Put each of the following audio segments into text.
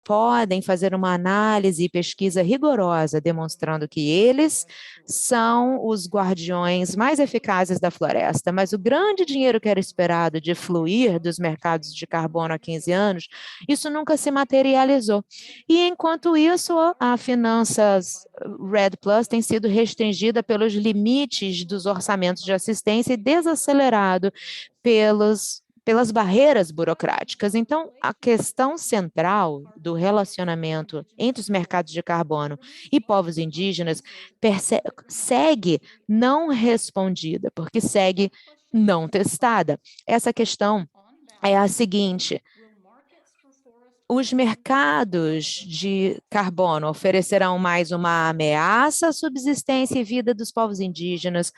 podem fazer uma análise e pesquisa rigorosa, demonstrando que eles são os guardiões mais eficazes da floresta, mas o grande dinheiro que era esperado de fluir dos mercados de carbono há 15 anos, isso nunca se materializou. E, enquanto isso, a finanças Red Plus tem sido restringida pelos limites dos orçamentos de assistência e desacelerado pelas barreiras burocráticas. Então, a questão central do relacionamento entre os mercados de carbono e povos indígenas segue não respondida, porque segue não testada. Essa questão é a seguinte: os mercados de carbono oferecerão mais uma ameaça à subsistência e vida dos povos indígenas,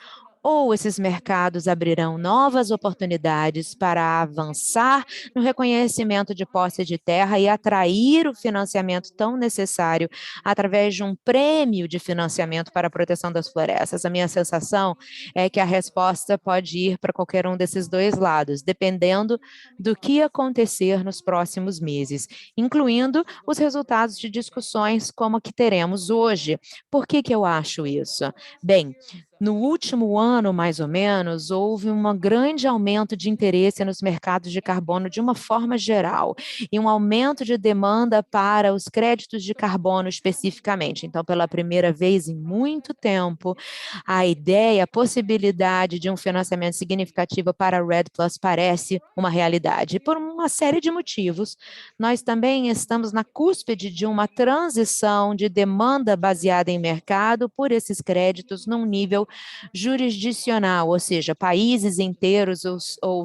ou esses mercados abrirão novas oportunidades para avançar no reconhecimento de posse de terra e atrair o financiamento tão necessário através de um prêmio de financiamento para a proteção das florestas? A minha sensação é que a resposta pode ir para qualquer um desses dois lados, dependendo do que acontecer nos próximos meses, incluindo os resultados de discussões como a que teremos hoje. Por que eu acho isso? Bem, no último ano, mais ou menos, houve um grande aumento de interesse nos mercados de carbono de uma forma geral, e um aumento de demanda para os créditos de carbono especificamente. Então, pela primeira vez em muito tempo, a ideia, a possibilidade de um financiamento significativo para a Red Plus parece uma realidade, por uma série de motivos. Nós também estamos na cúspide de uma transição de demanda baseada em mercado por esses créditos num nível jurisdicional, ou seja, países inteiros ou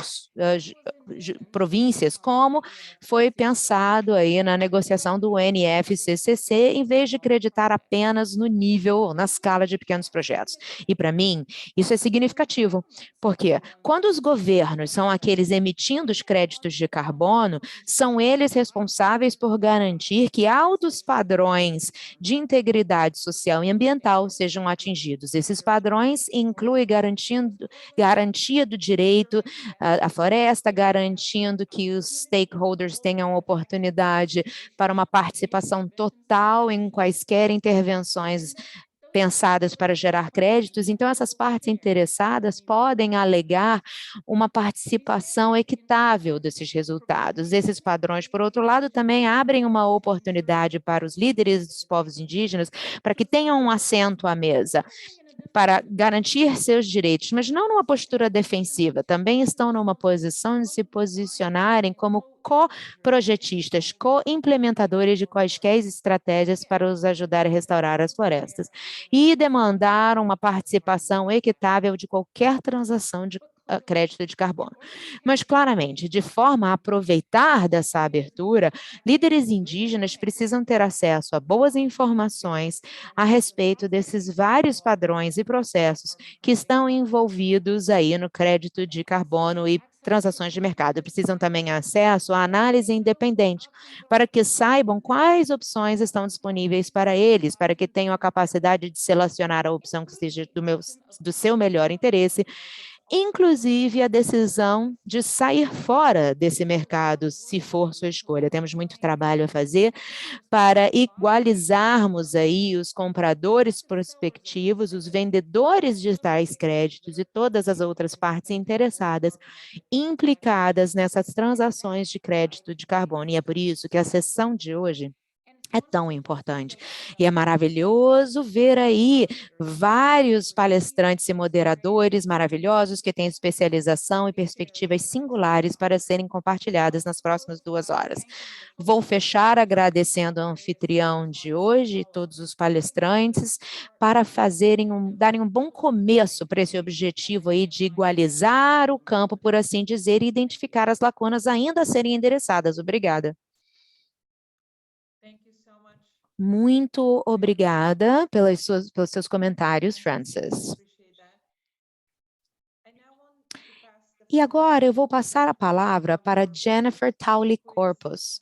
províncias, como foi pensado aí na negociação do NFCCC, em vez de acreditar apenas no nível ou na escala de pequenos projetos. E, para mim, isso é significativo, porque quando os governos são aqueles emitindo os créditos de carbono, são eles responsáveis por garantir que altos padrões de integridade social e ambiental sejam atingidos. Esses padrões incluem garantia do direito à floresta, garantindo que os stakeholders tenham oportunidade para uma participação total em quaisquer intervenções pensadas para gerar créditos. Então, essas partes interessadas podem alegar uma participação equitável desses resultados. Esses padrões, por outro lado, também abrem uma oportunidade para os líderes dos povos indígenas para que tenham um assento à mesa, para garantir seus direitos, mas não numa postura defensiva, também estão numa posição de se posicionarem como co-projetistas, co-implementadores de quaisquer estratégias para os ajudar a restaurar as florestas e demandar uma participação equitável de qualquer transação de crédito de carbono. Mas, claramente, de forma a aproveitar dessa abertura, líderes indígenas precisam ter acesso a boas informações a respeito desses vários padrões e processos que estão envolvidos aí no crédito de carbono e transações de mercado. Precisam também acesso à análise independente, para que saibam quais opções estão disponíveis para eles, para que tenham a capacidade de selecionar a opção que esteja do seu melhor interesse, inclusive a decisão de sair fora desse mercado, se for sua escolha. Temos muito trabalho a fazer para igualizarmos aí os compradores prospectivos, os vendedores de tais créditos e todas as outras partes interessadas, implicadas nessas transações de crédito de carbono. E é por isso que a sessão de hoje é tão importante. E é maravilhoso ver aí vários palestrantes e moderadores maravilhosos que têm especialização e perspectivas singulares para serem compartilhadas nas próximas 2 horas. Vou fechar agradecendo ao anfitrião de hoje e todos os palestrantes para darem um bom começo para esse objetivo aí de igualizar o campo, por assim dizer, e identificar as lacunas ainda a serem endereçadas. Obrigada. Muito obrigada pelos seus comentários, Francis. E agora eu vou passar a palavra para Jennifer Towley Corpus,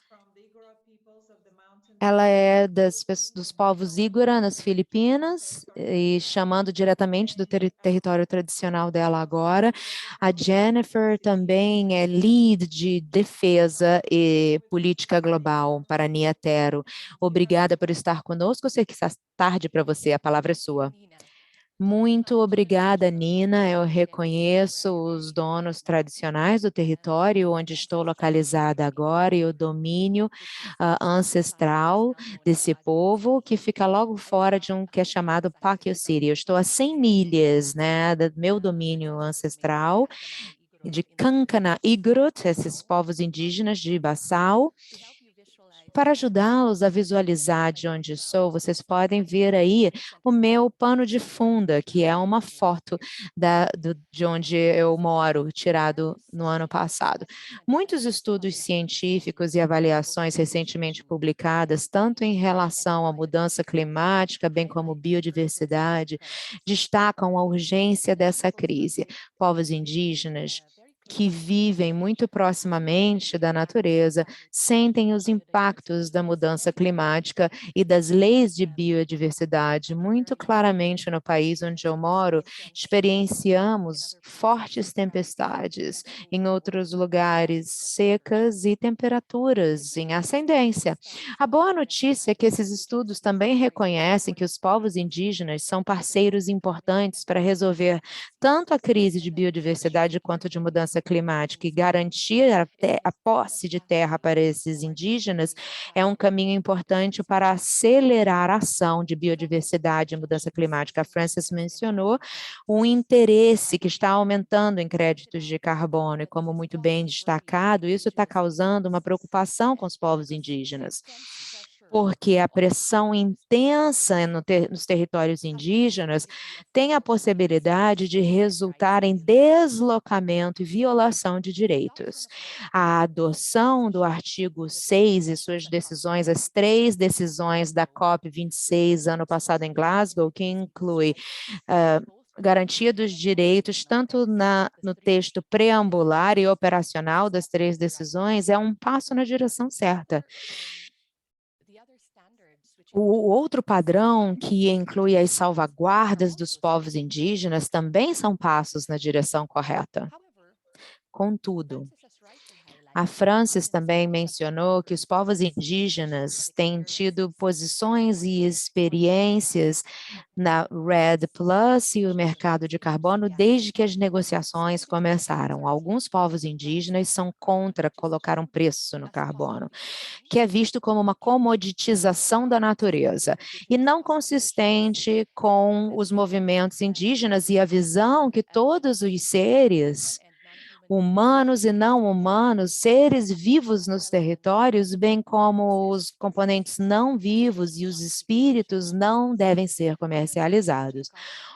Ela é dos povos Igora, nas Filipinas, e chamando diretamente do território tradicional dela agora. A Jennifer também é lead de defesa e política global para a Niatero. Obrigada por estar conosco. Eu sei que está tarde para você, a palavra é sua. Muito obrigada, Nina. Eu reconheço os donos tradicionais do território onde estou localizada agora e o domínio ancestral desse povo, que fica logo fora de um que é chamado Pacquiao City. Eu estou a 100 milhas, né, do meu domínio ancestral, de Kankana Igorot, esses povos indígenas de Bassal. Para ajudá-los a visualizar de onde sou, vocês podem ver aí o meu pano de funda, que é uma foto de onde eu moro, tirado no ano passado. Muitos estudos científicos e avaliações recentemente publicadas, tanto em relação à mudança climática, bem como biodiversidade, destacam a urgência dessa crise. Povos indígenas que vivem muito proximamente da natureza, sentem os impactos da mudança climática e das leis de biodiversidade muito claramente no país onde eu moro. Experienciamos fortes tempestades, em outros lugares secas e temperaturas em ascendência. A boa notícia é que esses estudos também reconhecem que os povos indígenas são parceiros importantes para resolver tanto a crise de biodiversidade quanto de mudança climática, e garantir a posse de terra para esses indígenas é um caminho importante para acelerar a ação de biodiversidade e mudança climática. A Frances mencionou o interesse que está aumentando em créditos de carbono, e como muito bem destacado, isso está causando uma preocupação com os povos indígenas, porque a pressão intensa nos territórios indígenas tem a possibilidade de resultar em deslocamento e violação de direitos. A adoção do artigo 6 e suas decisões, as 3 decisões da COP26 ano passado em Glasgow, que inclui garantia dos direitos, tanto no texto preambular e operacional das 3 decisões, é um passo na direção certa. O outro padrão, que inclui as salvaguardas dos povos indígenas, também são passos na direção correta. Contudo, a Frances também mencionou que os povos indígenas têm tido posições e experiências na REDD Plus e o mercado de carbono desde que as negociações começaram. Alguns povos indígenas são contra colocar um preço no carbono, que é visto como uma comoditização da natureza, e não consistente com os movimentos indígenas e a visão que todos os seres, humanos e não humanos, seres vivos nos territórios, bem como os componentes não vivos e os espíritos, não devem ser comercializados.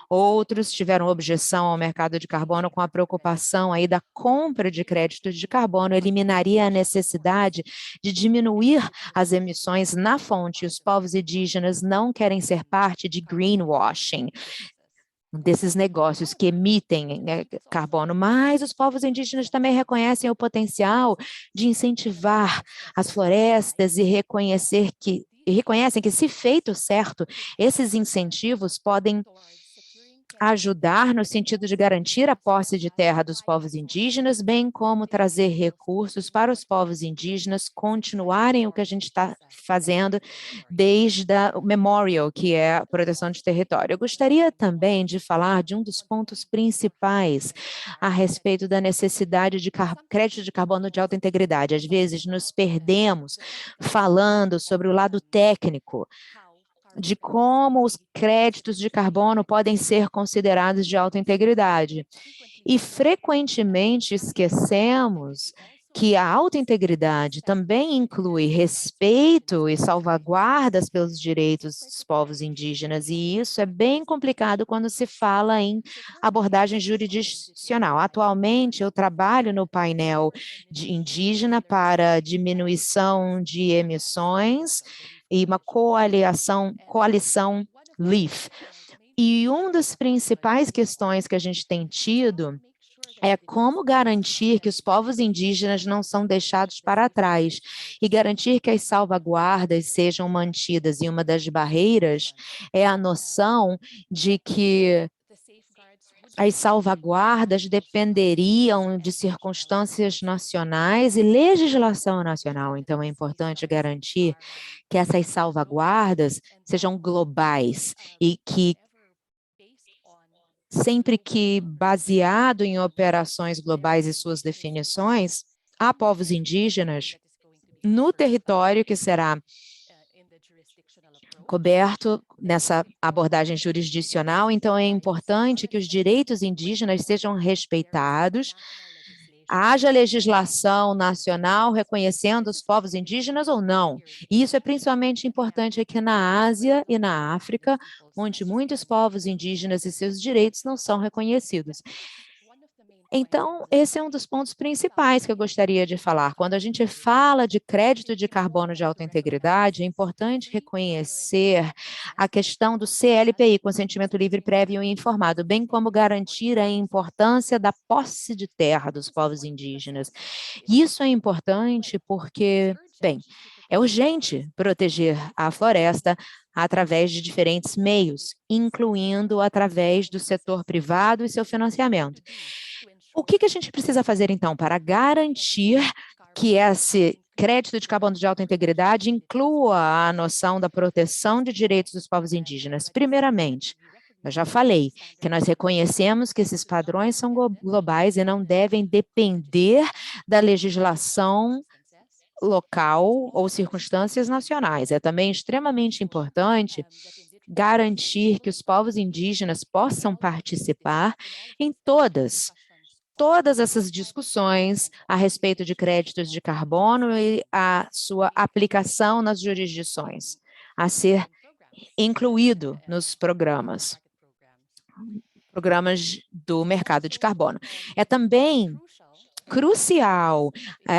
Outros tiveram objeção ao mercado de carbono com a preocupação aí da compra de créditos de carbono, eliminaria a necessidade de diminuir as emissões na fonte. Os povos indígenas não querem ser parte de greenwashing, desses negócios que emitem, né, carbono, mas os povos indígenas também reconhecem o potencial de incentivar as florestas e reconhecem que, se feito certo, esses incentivos podem ajudar no sentido de garantir a posse de terra dos povos indígenas, bem como trazer recursos para os povos indígenas continuarem o que a gente está fazendo desde o Memorial, que é a proteção de território. Eu gostaria também de falar de um dos pontos principais a respeito da necessidade de crédito de carbono de alta integridade. Às vezes nos perdemos falando sobre o lado técnico de como os créditos de carbono podem ser considerados de alta integridade. E frequentemente esquecemos que a alta integridade também inclui respeito e salvaguardas pelos direitos dos povos indígenas, e isso é bem complicado quando se fala em abordagem jurisdicional. Atualmente, eu trabalho no painel indígena para diminuição de emissões e uma coalição LEAF. E uma das principais questões que a gente tem tido é como garantir que os povos indígenas não são deixados para trás e garantir que as salvaguardas sejam mantidas. E uma das barreiras é a noção de que as salvaguardas dependeriam de circunstâncias nacionais e legislação nacional. Então, é importante garantir que essas salvaguardas sejam globais e que sempre que baseado em operações globais e suas definições, há povos indígenas no território que será coberto nessa abordagem jurisdicional, então é importante que os direitos indígenas sejam respeitados, haja legislação nacional reconhecendo os povos indígenas ou não. E isso é principalmente importante aqui na Ásia e na África, onde muitos povos indígenas e seus direitos não são reconhecidos. Então, esse é um dos pontos principais que eu gostaria de falar. Quando a gente fala de crédito de carbono de alta integridade, é importante reconhecer a questão do CLPI, consentimento livre, prévio e informado, bem como garantir a importância da posse de terra dos povos indígenas. Isso é importante porque, bem, é urgente proteger a floresta através de diferentes meios, incluindo através do setor privado e seu financiamento. O que a gente precisa fazer, então, para garantir que esse crédito de carbono de alta integridade inclua a noção da proteção de direitos dos povos indígenas? Primeiramente, eu já falei que nós reconhecemos que esses padrões são globais e não devem depender da legislação local ou circunstâncias nacionais. É também extremamente importante garantir que os povos indígenas possam participar em todas essas discussões a respeito de créditos de carbono e a sua aplicação nas jurisdições, a ser incluído nos programas do mercado de carbono. É também crucial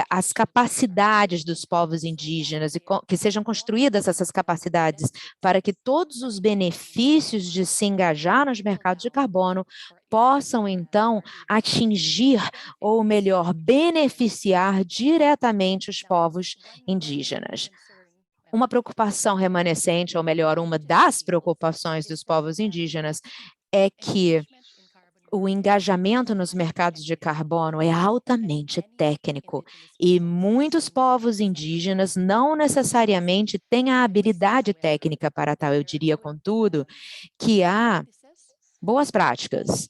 as capacidades dos povos indígenas e que sejam construídas essas capacidades para que todos os benefícios de se engajar nos mercados de carbono possam, então, atingir, ou melhor, beneficiar diretamente os povos indígenas. Uma preocupação remanescente, ou melhor, uma das preocupações dos povos indígenas é que o engajamento nos mercados de carbono é altamente técnico e muitos povos indígenas não necessariamente têm a habilidade técnica para tal. Eu diria, contudo, que há boas práticas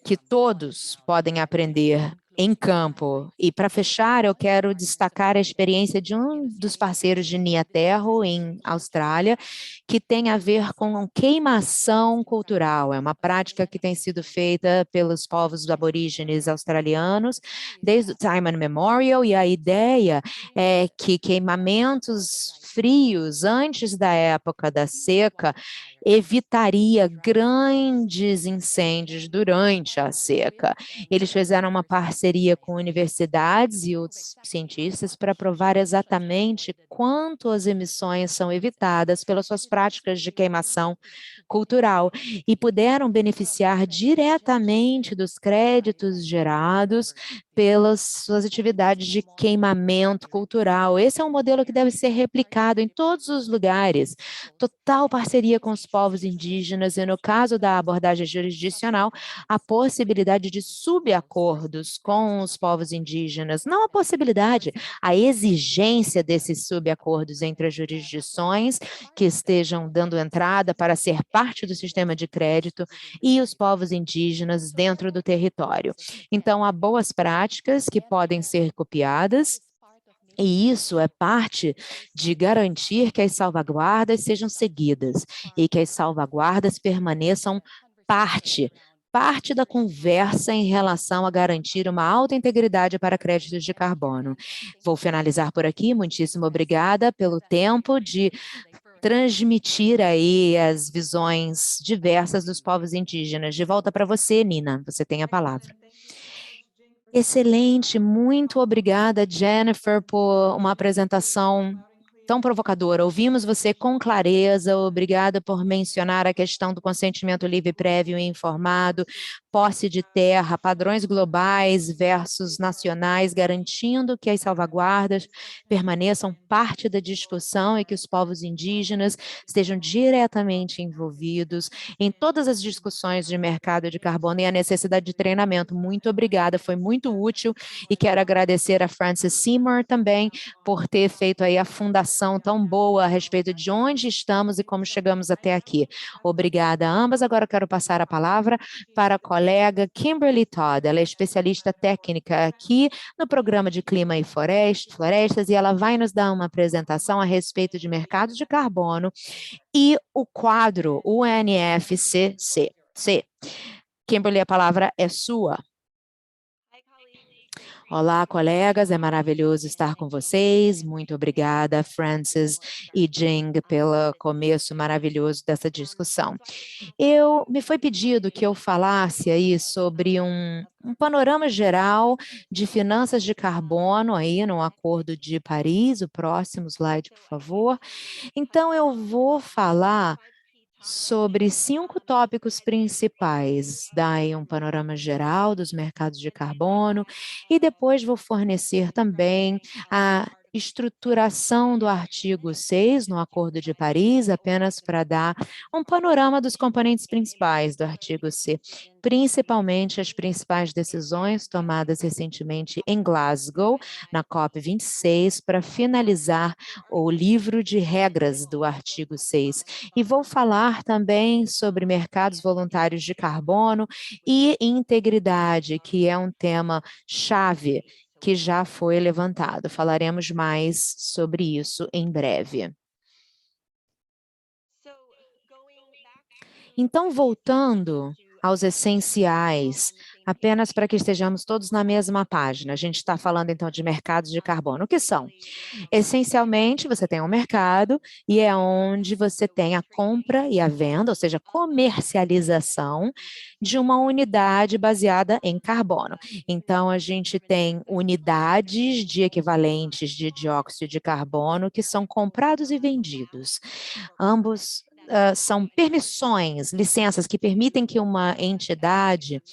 que todos podem aprender em campo. E para fechar, eu quero destacar a experiência de um dos parceiros de Niaterro, em Austrália, que tem a ver com queimação cultural. É uma prática que tem sido feita pelos povos aborígenes australianos desde o Time Immemorial, e a ideia é que queimamentos frios antes da época da seca evitaria grandes incêndios durante a seca. Eles fizeram uma parceria com universidades e outros cientistas para provar exatamente quanto as emissões são evitadas pelas suas práticas de queimação cultural e puderam beneficiar diretamente dos créditos gerados pelas suas atividades de queimamento cultural. Esse é um modelo que deve ser replicado em todos os lugares. Total parceria com os povos indígenas e, no caso da abordagem jurisdicional, a possibilidade de subacordos com os povos indígenas, não a possibilidade, a exigência desses subacordos entre as jurisdições que estejam dando entrada para ser parte do sistema de crédito e os povos indígenas dentro do território. Então, há boas práticas que podem ser copiadas, e isso é parte de garantir que as salvaguardas sejam seguidas e que as salvaguardas permaneçam parte da conversa em relação a garantir uma alta integridade para créditos de carbono. Vou finalizar por aqui. Muitíssimo obrigada pelo tempo de transmitir aí as visões diversas dos povos indígenas. De volta para você, Nina. Você tem a palavra. Excelente, muito obrigada, Jennifer, por uma apresentação tão provocadora. Ouvimos você com clareza, obrigada por mencionar a questão do consentimento livre, prévio e informado, posse de terra, padrões globais versus nacionais, garantindo que as salvaguardas permaneçam parte da discussão e que os povos indígenas estejam diretamente envolvidos em todas as discussões de mercado de carbono e a necessidade de treinamento. Muito obrigada, foi muito útil e quero agradecer a Frances Seymour também por ter feito aí a fundação tão boa a respeito de onde estamos e como chegamos até aqui. Obrigada a ambas. Agora quero passar a palavra para a colega Kimberly Todd. Ela é especialista técnica aqui no programa de Clima e Florestas e ela vai nos dar uma apresentação a respeito de mercado de carbono e o quadro UNFCCC. Kimberly, a palavra é sua. Olá, colegas, é maravilhoso estar com vocês. Muito obrigada, Frances e Jing, pelo começo maravilhoso dessa discussão. Me foi pedido que eu falasse aí sobre um panorama geral de finanças de carbono aí no Acordo de Paris. O próximo slide, por favor. Então, eu vou falar sobre 5 tópicos principais, dar aí um panorama geral dos mercados de carbono e depois vou fornecer também a estruturação do artigo 6 no Acordo de Paris, apenas para dar um panorama dos componentes principais do artigo C, principalmente as principais decisões tomadas recentemente em Glasgow, na COP26, para finalizar o livro de regras do artigo 6. E vou falar também sobre mercados voluntários de carbono e integridade, que é um tema chave que já foi levantado. Falaremos mais sobre isso em breve. Então, voltando aos essenciais, apenas para que estejamos todos na mesma página. A gente está falando, então, de mercados de carbono. O que são? Essencialmente, você tem um mercado e é onde você tem a compra e a venda, ou seja, comercialização de uma unidade baseada em carbono. Então, a gente tem unidades de equivalentes de dióxido de carbono que são comprados e vendidos. Ambos são permissões, licenças que permitem que uma entidade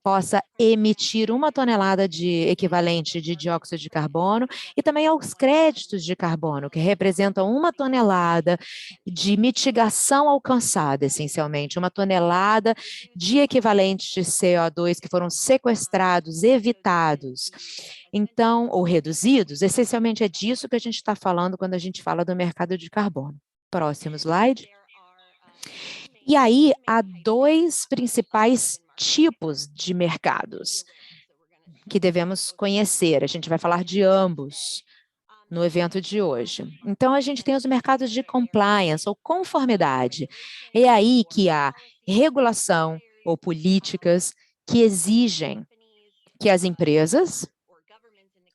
possa emitir 1 tonelada de equivalente de dióxido de carbono e também aos créditos de carbono, que representam 1 tonelada de mitigação alcançada, essencialmente, 1 tonelada de equivalentes de CO2 que foram sequestrados, evitados, então, ou reduzidos. Essencialmente é disso que a gente está falando quando a gente fala do mercado de carbono. Próximo slide. E aí, há 2 principais tipos de mercados que devemos conhecer. A gente vai falar de ambos no evento de hoje. Então, a gente tem os mercados de compliance ou conformidade. É aí que há regulação ou políticas que exigem que as empresas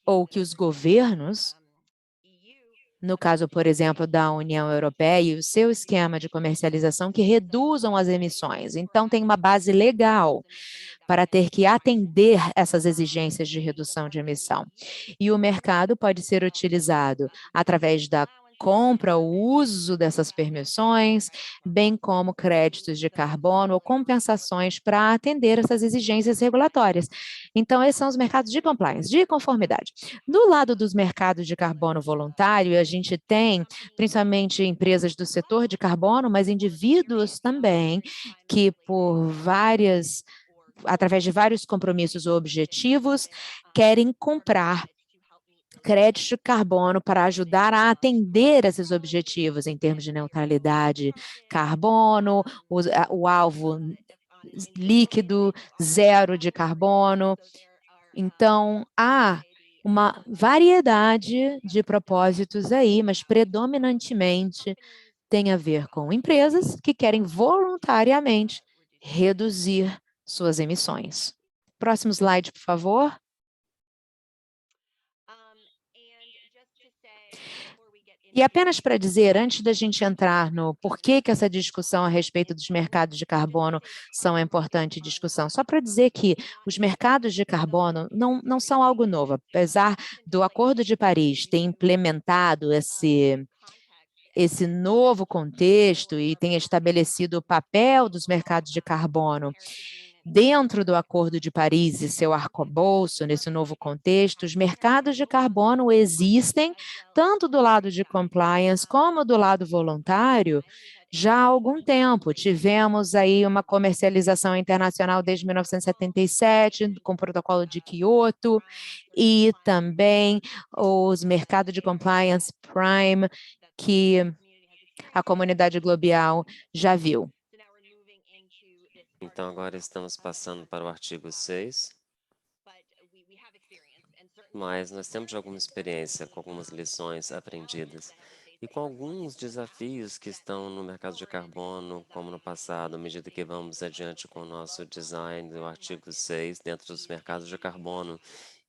ou que os governos, no caso, por exemplo, da União Europeia e o seu esquema de comercialização, que reduzam as emissões. Então, tem uma base legal para ter que atender essas exigências de redução de emissão. E o mercado pode ser utilizado através da compra, o uso dessas permissões, bem como créditos de carbono ou compensações para atender essas exigências regulatórias. Então, esses são os mercados de compliance, de conformidade. Do lado dos mercados de carbono voluntário, a gente tem principalmente empresas do setor de carbono, mas indivíduos também que através de vários compromissos ou objetivos, querem comprar créditos de carbono para ajudar a atender esses objetivos em termos de neutralidade carbono, o alvo líquido, zero de carbono. Então, há uma variedade de propósitos aí, mas predominantemente tem a ver com empresas que querem voluntariamente reduzir suas emissões. Próximo slide, por favor. E apenas para dizer, antes da gente entrar no porquê que essa discussão a respeito dos mercados de carbono são importante discussão, só para dizer que os mercados de carbono não são algo novo, apesar do Acordo de Paris ter implementado esse novo contexto e tem estabelecido o papel dos mercados de carbono Dentro do Acordo de Paris e seu arcabouço, nesse novo contexto, os mercados de carbono existem tanto do lado de compliance como do lado voluntário já há algum tempo. Tivemos aí uma comercialização internacional desde 1977, com o Protocolo de Quioto, e também os mercados de compliance prime, que a comunidade global já viu. Então, agora estamos passando para o artigo 6, mas nós temos alguma experiência com algumas lições aprendidas e com alguns desafios que estão no mercado de carbono, como no passado, à medida que vamos adiante com o nosso design do artigo 6 dentro dos mercados de carbono.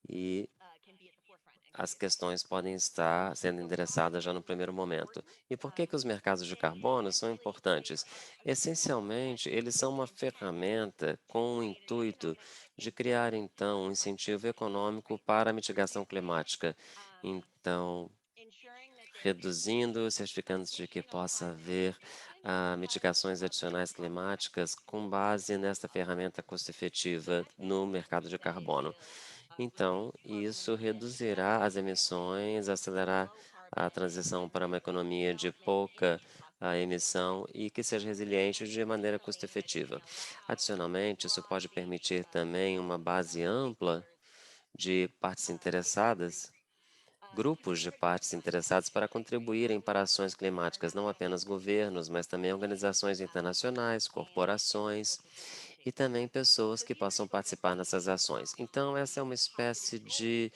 E as questões podem estar sendo endereçadas já no primeiro momento. E por que os mercados de carbono são importantes? Essencialmente, eles são uma ferramenta com o intuito de criar, então, um incentivo econômico para a mitigação climática. Então, reduzindo, certificando de que possa haver mitigações adicionais climáticas com base nesta ferramenta custo-efetiva no mercado de carbono. Então, isso reduzirá as emissões, acelerar a transição para uma economia de pouca emissão e que seja resiliente de maneira custo-efetiva. Adicionalmente, isso pode permitir também uma base ampla de partes interessadas, grupos de partes interessadas para contribuírem para ações climáticas, não apenas governos, mas também organizações internacionais, corporações e também pessoas que possam participar nessas ações. Então, essa é uma espécie de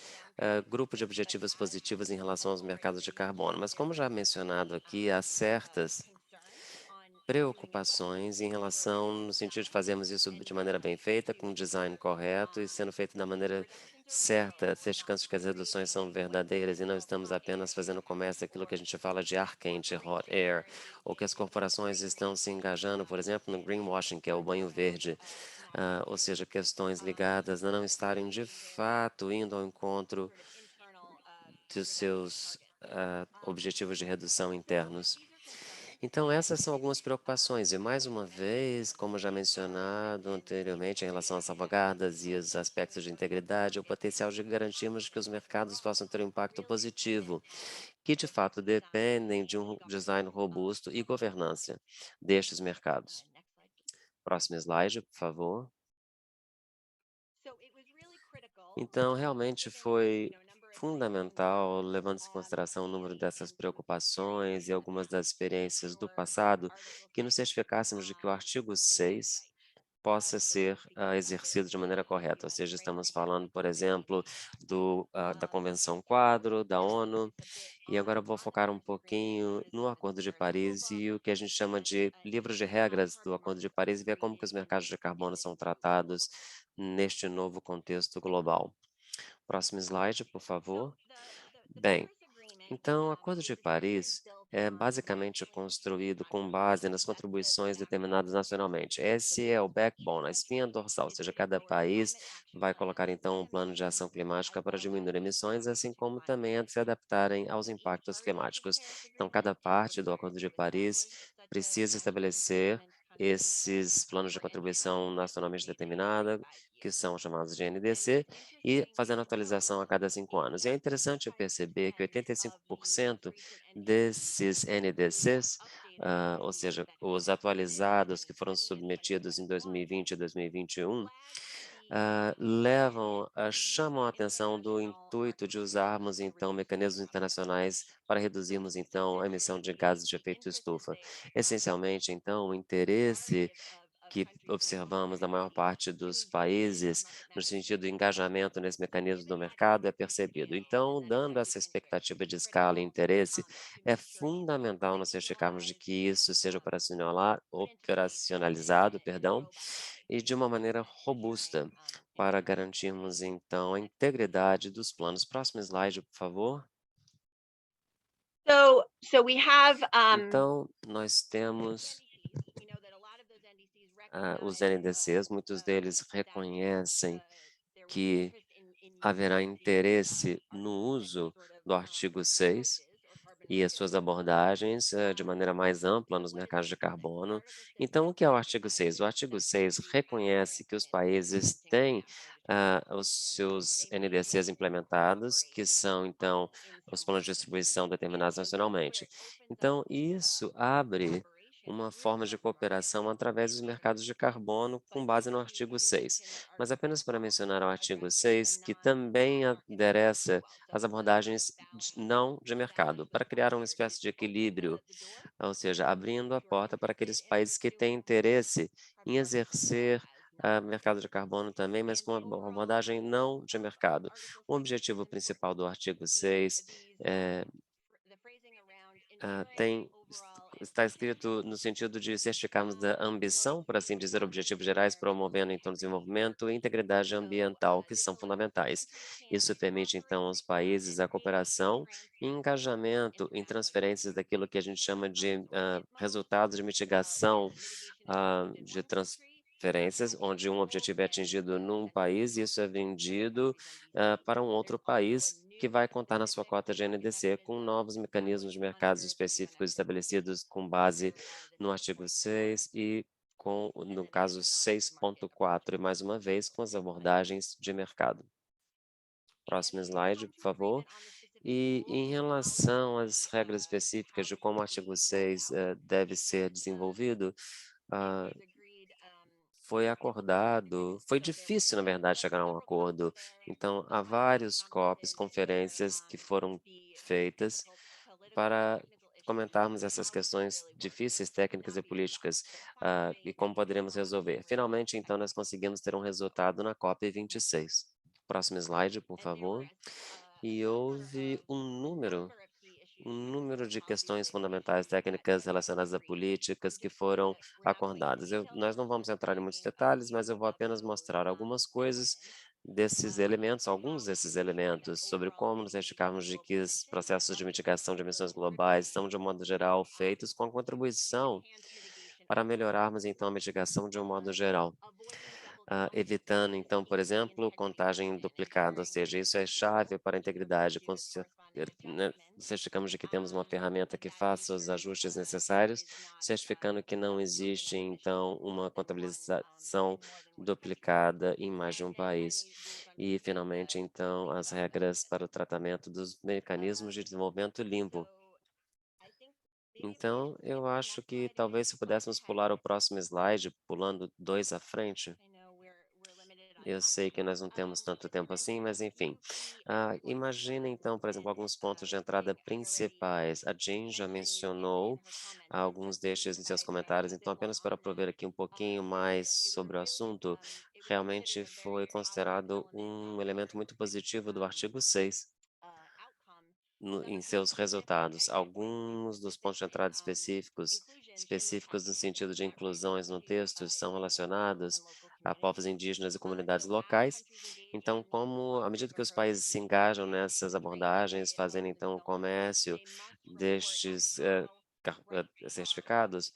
grupo de objetivos positivos em relação aos mercados de carbono. Mas, como já mencionado aqui, há certas preocupações em relação, no sentido de fazermos isso de maneira bem feita, com um design correto e sendo feito da maneira certa, certificando que as reduções são verdadeiras e não estamos apenas fazendo comércio aquilo que a gente fala de ar quente, hot air, ou que as corporações estão se engajando, por exemplo, no greenwashing, que é o banho verde, ou seja, questões ligadas a não estarem de fato indo ao encontro dos seus objetivos de redução internos. Então, essas são algumas preocupações, e mais uma vez, como já mencionado anteriormente, em relação às salvaguardas e os aspectos de integridade, o potencial de garantirmos que os mercados possam ter um impacto positivo, que de fato dependem de um design robusto e governança destes mercados. Próximo slide, por favor. Então, realmente foi fundamental, levando em consideração o número dessas preocupações e algumas das experiências do passado, que nos certificássemos de que o artigo 6 possa ser exercido de maneira correta. Ou seja, estamos falando, por exemplo, da Convenção Quadro, da ONU, e agora eu vou focar um pouquinho no Acordo de Paris e o que a gente chama de livro de regras do Acordo de Paris e ver como que os mercados de carbono são tratados neste novo contexto global. Próximo slide, por favor. Bem, então, o Acordo de Paris é basicamente construído com base nas contribuições determinadas nacionalmente. Esse é o backbone, a espinha dorsal, ou seja, cada país vai colocar então um plano de ação climática para diminuir emissões, assim como também a se adaptarem aos impactos climáticos. Então, cada parte do Acordo de Paris precisa estabelecer esses planos de contribuição nacionalmente determinada, que são chamados de NDC, e fazendo atualização a cada 5 anos. E é interessante perceber que 85% desses NDCs, ou seja, os atualizados que foram submetidos em 2020 e 2021, chamam a atenção do intuito de usarmos, então, mecanismos internacionais para reduzirmos, então, a emissão de gases de efeito estufa. Essencialmente, então, o interesse que observamos na maior parte dos países, no sentido de engajamento nesse mecanismo do mercado, é percebido. Então, dando essa expectativa de escala e interesse, é fundamental nós certificarmos de que isso seja operacionalizado, e de uma maneira robusta, para garantirmos, então, a integridade dos planos. Próximo slide, por favor. So we have Então, nós temos os NDCs, muitos deles reconhecem que haverá interesse no uso do artigo 6 e as suas abordagens de maneira mais ampla nos mercados de carbono. Então, o que é o artigo 6? O artigo 6 reconhece que os países têm os seus NDCs implementados, que são, então, os planos de distribuição determinados nacionalmente. Então, isso abre uma forma de cooperação através dos mercados de carbono com base no artigo 6. Mas apenas para mencionar o artigo 6, que também adereça as abordagens não de mercado, para criar uma espécie de equilíbrio, ou seja, abrindo a porta para aqueles países que têm interesse em exercer mercado de carbono também, mas com uma abordagem não de mercado. O objetivo principal do artigo 6 é tem está escrito no sentido de certificarmos da ambição, por assim dizer, objetivos gerais, promovendo então desenvolvimento e integridade ambiental, que são fundamentais. Isso permite então aos países a cooperação e engajamento em transferências daquilo que a gente chama de resultados de mitigação de transferências, onde um objetivo é atingido num país e isso é vendido para um outro país que vai contar na sua cota de NDC com novos mecanismos de mercados específicos estabelecidos com base no artigo 6 e no caso 6.4, e mais uma vez com as abordagens de mercado. Próximo slide, por favor. E em relação às regras específicas de como o artigo 6 deve ser desenvolvido, ah, foi difícil, na verdade, chegar a um acordo. Então, há vários COPs, conferências que foram feitas para comentarmos essas questões difíceis, técnicas e políticas, e como poderíamos resolver. Finalmente, então, nós conseguimos ter um resultado na COP 26. Próximo slide, por favor. E houve um número de questões fundamentais técnicas relacionadas a políticas que foram acordadas. Nós não vamos entrar em muitos detalhes, mas eu vou apenas mostrar algumas coisas desses elementos, alguns desses elementos, sobre como nos certificarmos de que os processos de mitigação de emissões globais são, de um modo geral, feitos com contribuição para melhorarmos, então, a mitigação de um modo geral. Evitando, então, por exemplo, contagem duplicada, ou seja, isso é chave para a integridade. Né, certificamos de que temos uma ferramenta que faça os ajustes necessários, certificando que não existe, então, uma contabilização duplicada em mais de um país. E, finalmente, então, as regras para o tratamento dos mecanismos de desenvolvimento limpo. Então, eu acho que talvez se pudéssemos pular o próximo slide, pulando 2 à frente. Eu sei que nós não temos tanto tempo assim, mas enfim. Imagina então, por exemplo, alguns pontos de entrada principais. A Jean já mencionou alguns destes em seus comentários, então apenas para prover aqui um pouquinho mais sobre o assunto, realmente foi considerado um elemento muito positivo do artigo 6 em seus resultados. Alguns dos pontos de entrada específicos no sentido de inclusões no texto, são relacionados a povos indígenas e comunidades locais. Então, como à medida que os países se engajam nessas abordagens, fazendo então o comércio destes certificados,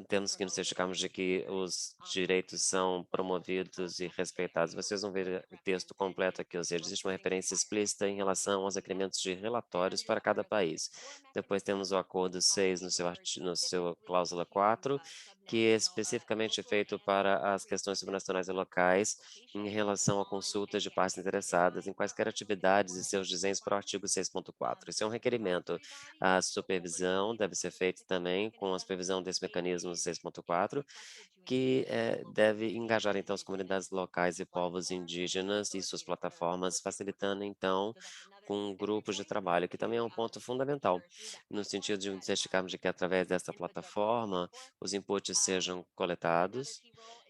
temos que nos certificarmos de que os direitos são promovidos e respeitados. Vocês vão ver o texto completo aqui, ou seja, existe uma referência explícita em relação aos requerimentos de relatórios para cada país. Depois temos o acordo 6 no seu cláusula 4, que é especificamente feito para as questões subnacionais e locais em relação a consultas de partes interessadas em quaisquer atividades e seus desenhos para o artigo 6.4. Isso é um requerimento. A supervisão deve ser feita também com a supervisão desse mecanismo 6.4, que deve engajar então as comunidades locais e povos indígenas e suas plataformas, facilitando então com grupos de trabalho, que também é um ponto fundamental, no sentido de certificarmos de que através dessa plataforma os inputs sejam coletados.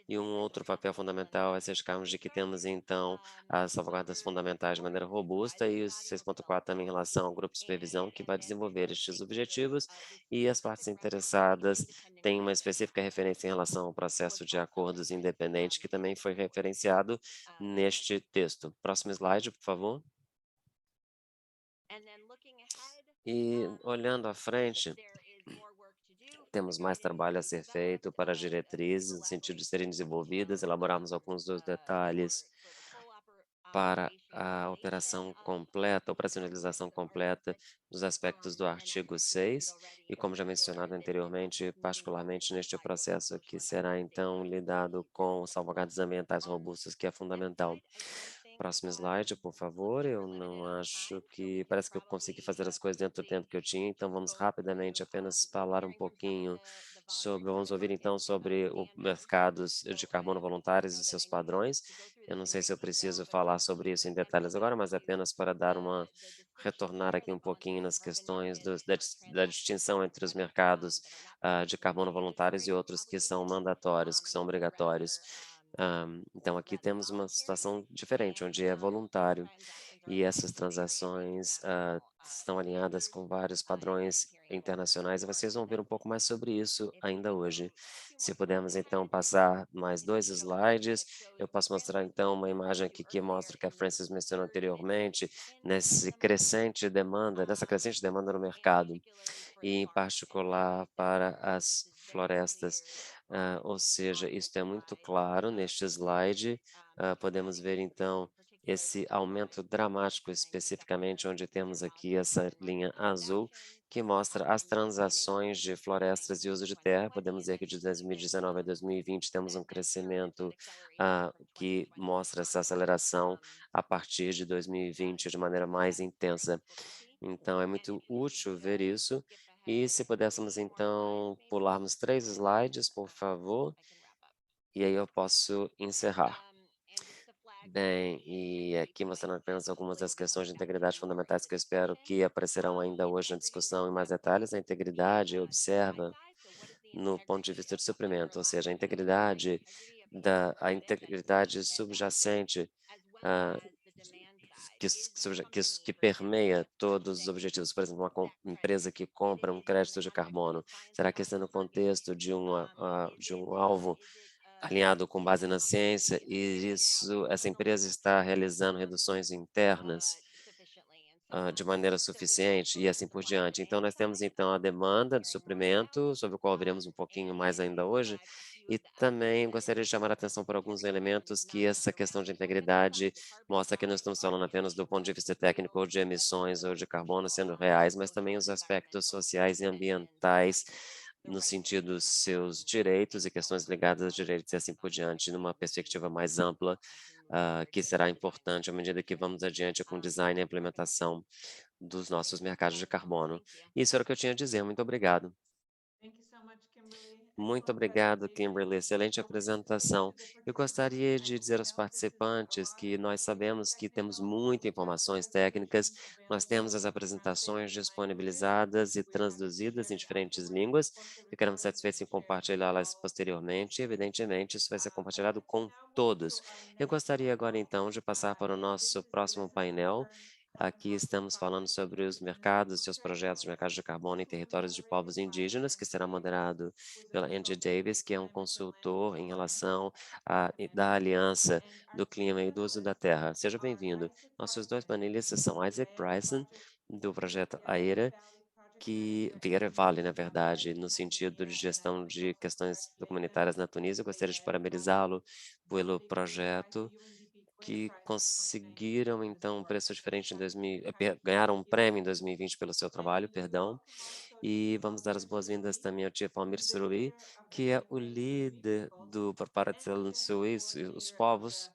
E um outro papel fundamental é certificarmos de que temos, então, as salvaguardas fundamentais de maneira robusta e o 6.4 também em relação ao grupo de supervisão que vai desenvolver estes objetivos e as partes interessadas têm uma específica referência em relação ao processo de acordos independentes que também foi referenciado neste texto. Próximo slide, por favor. E olhando à frente, temos mais trabalho a ser feito para as diretrizes, no sentido de serem desenvolvidas, elaborarmos alguns dos detalhes para a operação completa, operacionalização completa dos aspectos do artigo 6 e, como já mencionado anteriormente, particularmente neste processo que será então lidado com salvaguardas ambientais robustas, que é fundamental. Próximo slide, por favor. Eu não acho que parece que eu consegui fazer as coisas dentro do tempo que eu tinha, então vamos rapidamente apenas falar um pouquinho vamos ouvir então sobre o mercados de carbono voluntários e seus padrões. Eu não sei se eu preciso falar sobre isso em detalhes agora, mas apenas para dar retornar aqui um pouquinho nas questões da distinção entre os mercados de carbono voluntários e outros que são mandatórios, que são obrigatórios. Então, aqui temos uma situação diferente, onde é voluntário, e essas transações estão alinhadas com vários padrões internacionais, e vocês vão ver um pouco mais sobre isso ainda hoje. Se pudermos, então, passar mais 2 slides, eu posso mostrar, então, uma imagem aqui que mostra que a Francis mencionou anteriormente, nessa crescente demanda no mercado e em particular para as florestas. Ou seja, isso é muito claro neste slide. Podemos ver então esse aumento dramático, especificamente onde temos aqui essa linha azul, que mostra as transações de florestas e uso de terra. Podemos ver que de 2019 a 2020 temos um crescimento que mostra essa aceleração a partir de 2020 de maneira mais intensa. Então, é muito útil ver isso. E se pudéssemos, então, pularmos 3 slides, por favor, e aí eu posso encerrar. Bem, e aqui mostrando apenas algumas das questões de integridade fundamentais que eu espero que aparecerão ainda hoje na discussão em mais detalhes. A integridade observa no ponto de vista de suprimento, ou seja, a integridade subjacente ah, que permeia todos os objetivos. Por exemplo, empresa que compra um crédito de carbono, será que está no contexto de um alvo alinhado com base na ciência e essa empresa está realizando reduções internas de maneira suficiente e assim por diante. Então, nós temos então a demanda de suprimento, sobre o qual veremos um pouquinho mais ainda hoje, e também gostaria de chamar a atenção para alguns elementos que essa questão de integridade mostra que não estamos falando apenas do ponto de vista técnico ou de emissões ou de carbono sendo reais, mas também os aspectos sociais e ambientais no sentido dos seus direitos e questões ligadas aos direitos e assim por diante, numa perspectiva mais ampla, que será importante à medida que vamos adiante com o design e a implementação dos nossos mercados de carbono. Isso era o que eu tinha a dizer. Muito obrigado. Thank you so much, Kimberly. Muito Excellent obrigado, presentation. Kimberly. Excelente Before we proceed apresentação. to the Eu participants, gostaria I de will dizer point aos out that this is a participantes lot que nós of really sabemos que temos technical, muitas in-depth informações técnicas, presentations nós available temos as in apresentações different languages. disponibilizadas e We are happy to traduzidas em share it diferentes afterwards. línguas. Both the Ficaremos recording will satisfeitos be em shared with compartilhá-las all posteriormente. participants. Evidentemente, isso vai ser I'd compartilhado like to com now move to todos. our Eu next gostaria agora, panel. então, de passar para o This nosso is the próximo Lessons painel. Learned from Aqui Hosting estamos falando Projects sobre os in the mercados e seus Military projetos de mercados Coalition. de carbono em This will be territórios de povos moderated by indígenas, que será Andy moderado Davis, who is a pela Andy consultant Davis, with que the é um American Land Use consultor em Alliance relação American da Alliance. Aliança And our do two Clima e do Uso da panelists Terra. Seja are bem-vindo. Isaac Nossos dois Bryson panelistas with são Isaac the Bryson, project do projeto the Vieira AERA, Valley Project que Manager Vieira in Vale, na Tunisia, verdade, no sentido de gestão de questões comunitárias na Tunísia. Eu gostaria de parabenizá-lo pelo projeto que conseguiram então um preço diferente em ganharam um prêmio em 2020 pelo seu trabalho, perdão. E vamos dar as boas-vindas também ao Chief Almir Surui, que é o líder do Parparatzel Suíço, os povos,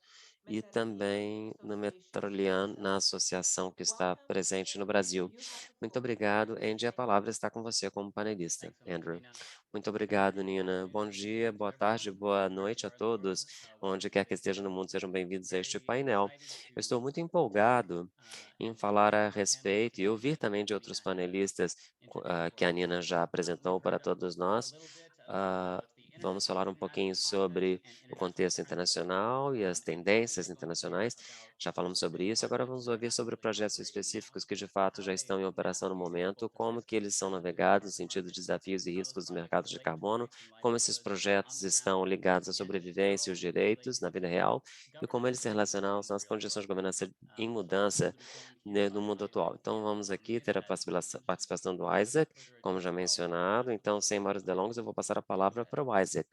e também no Metrolian, na associação que está presente no Brasil. Muito obrigado, Andy. A palavra está com você como panelista, Thanks so much, Andrew. Nina. Muito obrigado, Nina. Bom dia, boa tarde, boa Great to noite a hear everyone todos, onde quer que listening estejam no today. mundo, sejam bem-vindos a este Very painel. excited Eu estou to muito talk empolgado em and hear falar from a our panelists respeito e today. ouvir também de Nina outros had panelistas introduced for que a us Nina já with apresentou para background todos a nós. little bit Ah, about the Vamos falar um pouquinho international climate sobre and o international contexto trends internacional e as and talk a tendências bit more internacionais. about Já falamos sobre specific isso. Agora projects vamos that are ouvir sobre actively projetos operating now, específicos que de fato how já estão they em operação no navigate momento, both the como risks que and eles são challenges of navegados, no carbon sentido de markets, desafios e how those riscos do projects mercado de relate to carbono, rights and como esses livelihoods on projetos the ground, estão ligados à and sobrevivência e os how they relate direitos na vida to real e como eles governance se and relacionam governance in às the real condições world. de governança em So mudança, we'll be joined here né, no by mundo Isaac atual. Então and vamos aqui ter a Vieira to participação do provide Isaac, further como já additional mencionado. Então, sem maiores delongas, eu vou passar a palavra para o Isaac.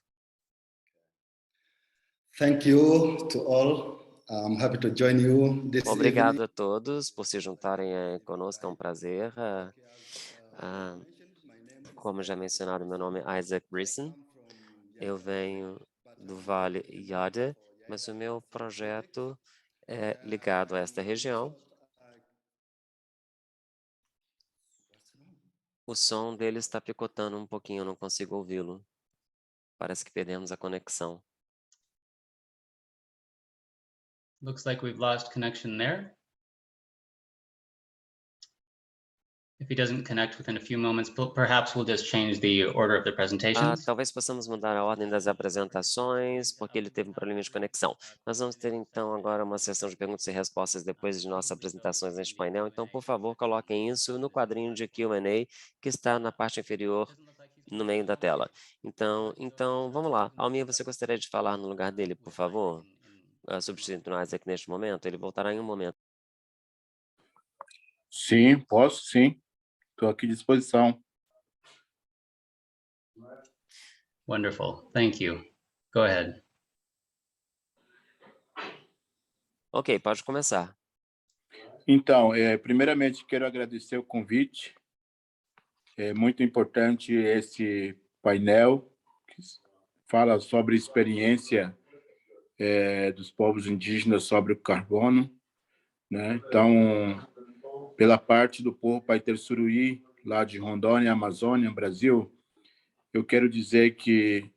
Thank you to all I'm happy to join you this evening. Obrigado a todos por se juntarem conosco, é um prazer. Como já mencionado, meu nome é Isaac Brisson, eu venho do Vale Yada, mas o meu projeto é ligado a esta região. O som dele está picotando um pouquinho, eu não consigo ouvi-lo. Parece que perdemos a conexão. Looks like we've lost connection there. If he doesn't connect within a few moments, perhaps we'll just change the order of the presentations. Talvez possamos mudar a ordem das apresentações, porque ele teve um problema de conexão. Nós vamos ter, então, agora uma sessão de perguntas e respostas depois de nossas apresentações neste painel. Então, por favor, coloquem isso no quadrinho de Q&A que está na parte inferior no meio da tela. Então, vamos lá. Almir, você gostaria de falar no lugar dele, por favor? Substituindo o Isaac neste momento, ele voltará em um momento. Sim, posso sim. Estou aqui à disposição. Wonderful, thank you. Go ahead. Ok, pode começar. Então, primeiramente, quero agradecer o convite. É muito importante esse painel que fala sobre a experiência dos povos indígenas sobre o carbono, né? Então, pela parte do povo Paiter Suruí, lá de Rondônia, Amazônia, Brasil, eu quero dizer que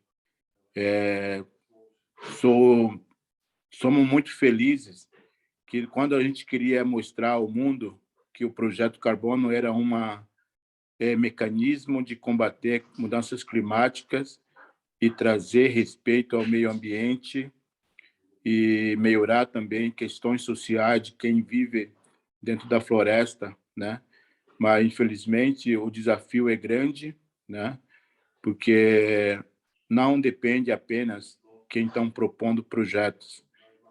somos muito felizes que quando a gente queria mostrar ao mundo que o Projeto Carbono era mecanismo de combater mudanças climáticas e trazer respeito ao meio ambiente e melhorar também questões sociais de quem vive dentro da floresta, né? Mas, infelizmente, o desafio é grande, né? Porque não depende apenas quem estão propondo projetos,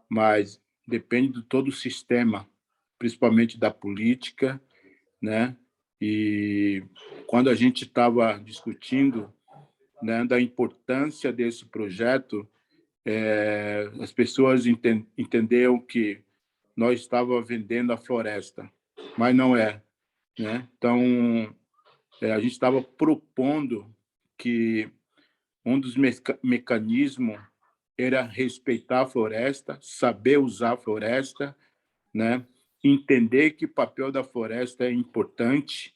mas depende de todo o sistema, principalmente da política, né? E quando a gente estava discutindo, né, da importância desse projeto, as pessoas entenderam que nós estávamos vendendo a floresta, mas não é, né? Então, a gente estava propondo que um dos mecanismos era respeitar a floresta, saber usar a floresta, né? Entender que o papel da floresta é importante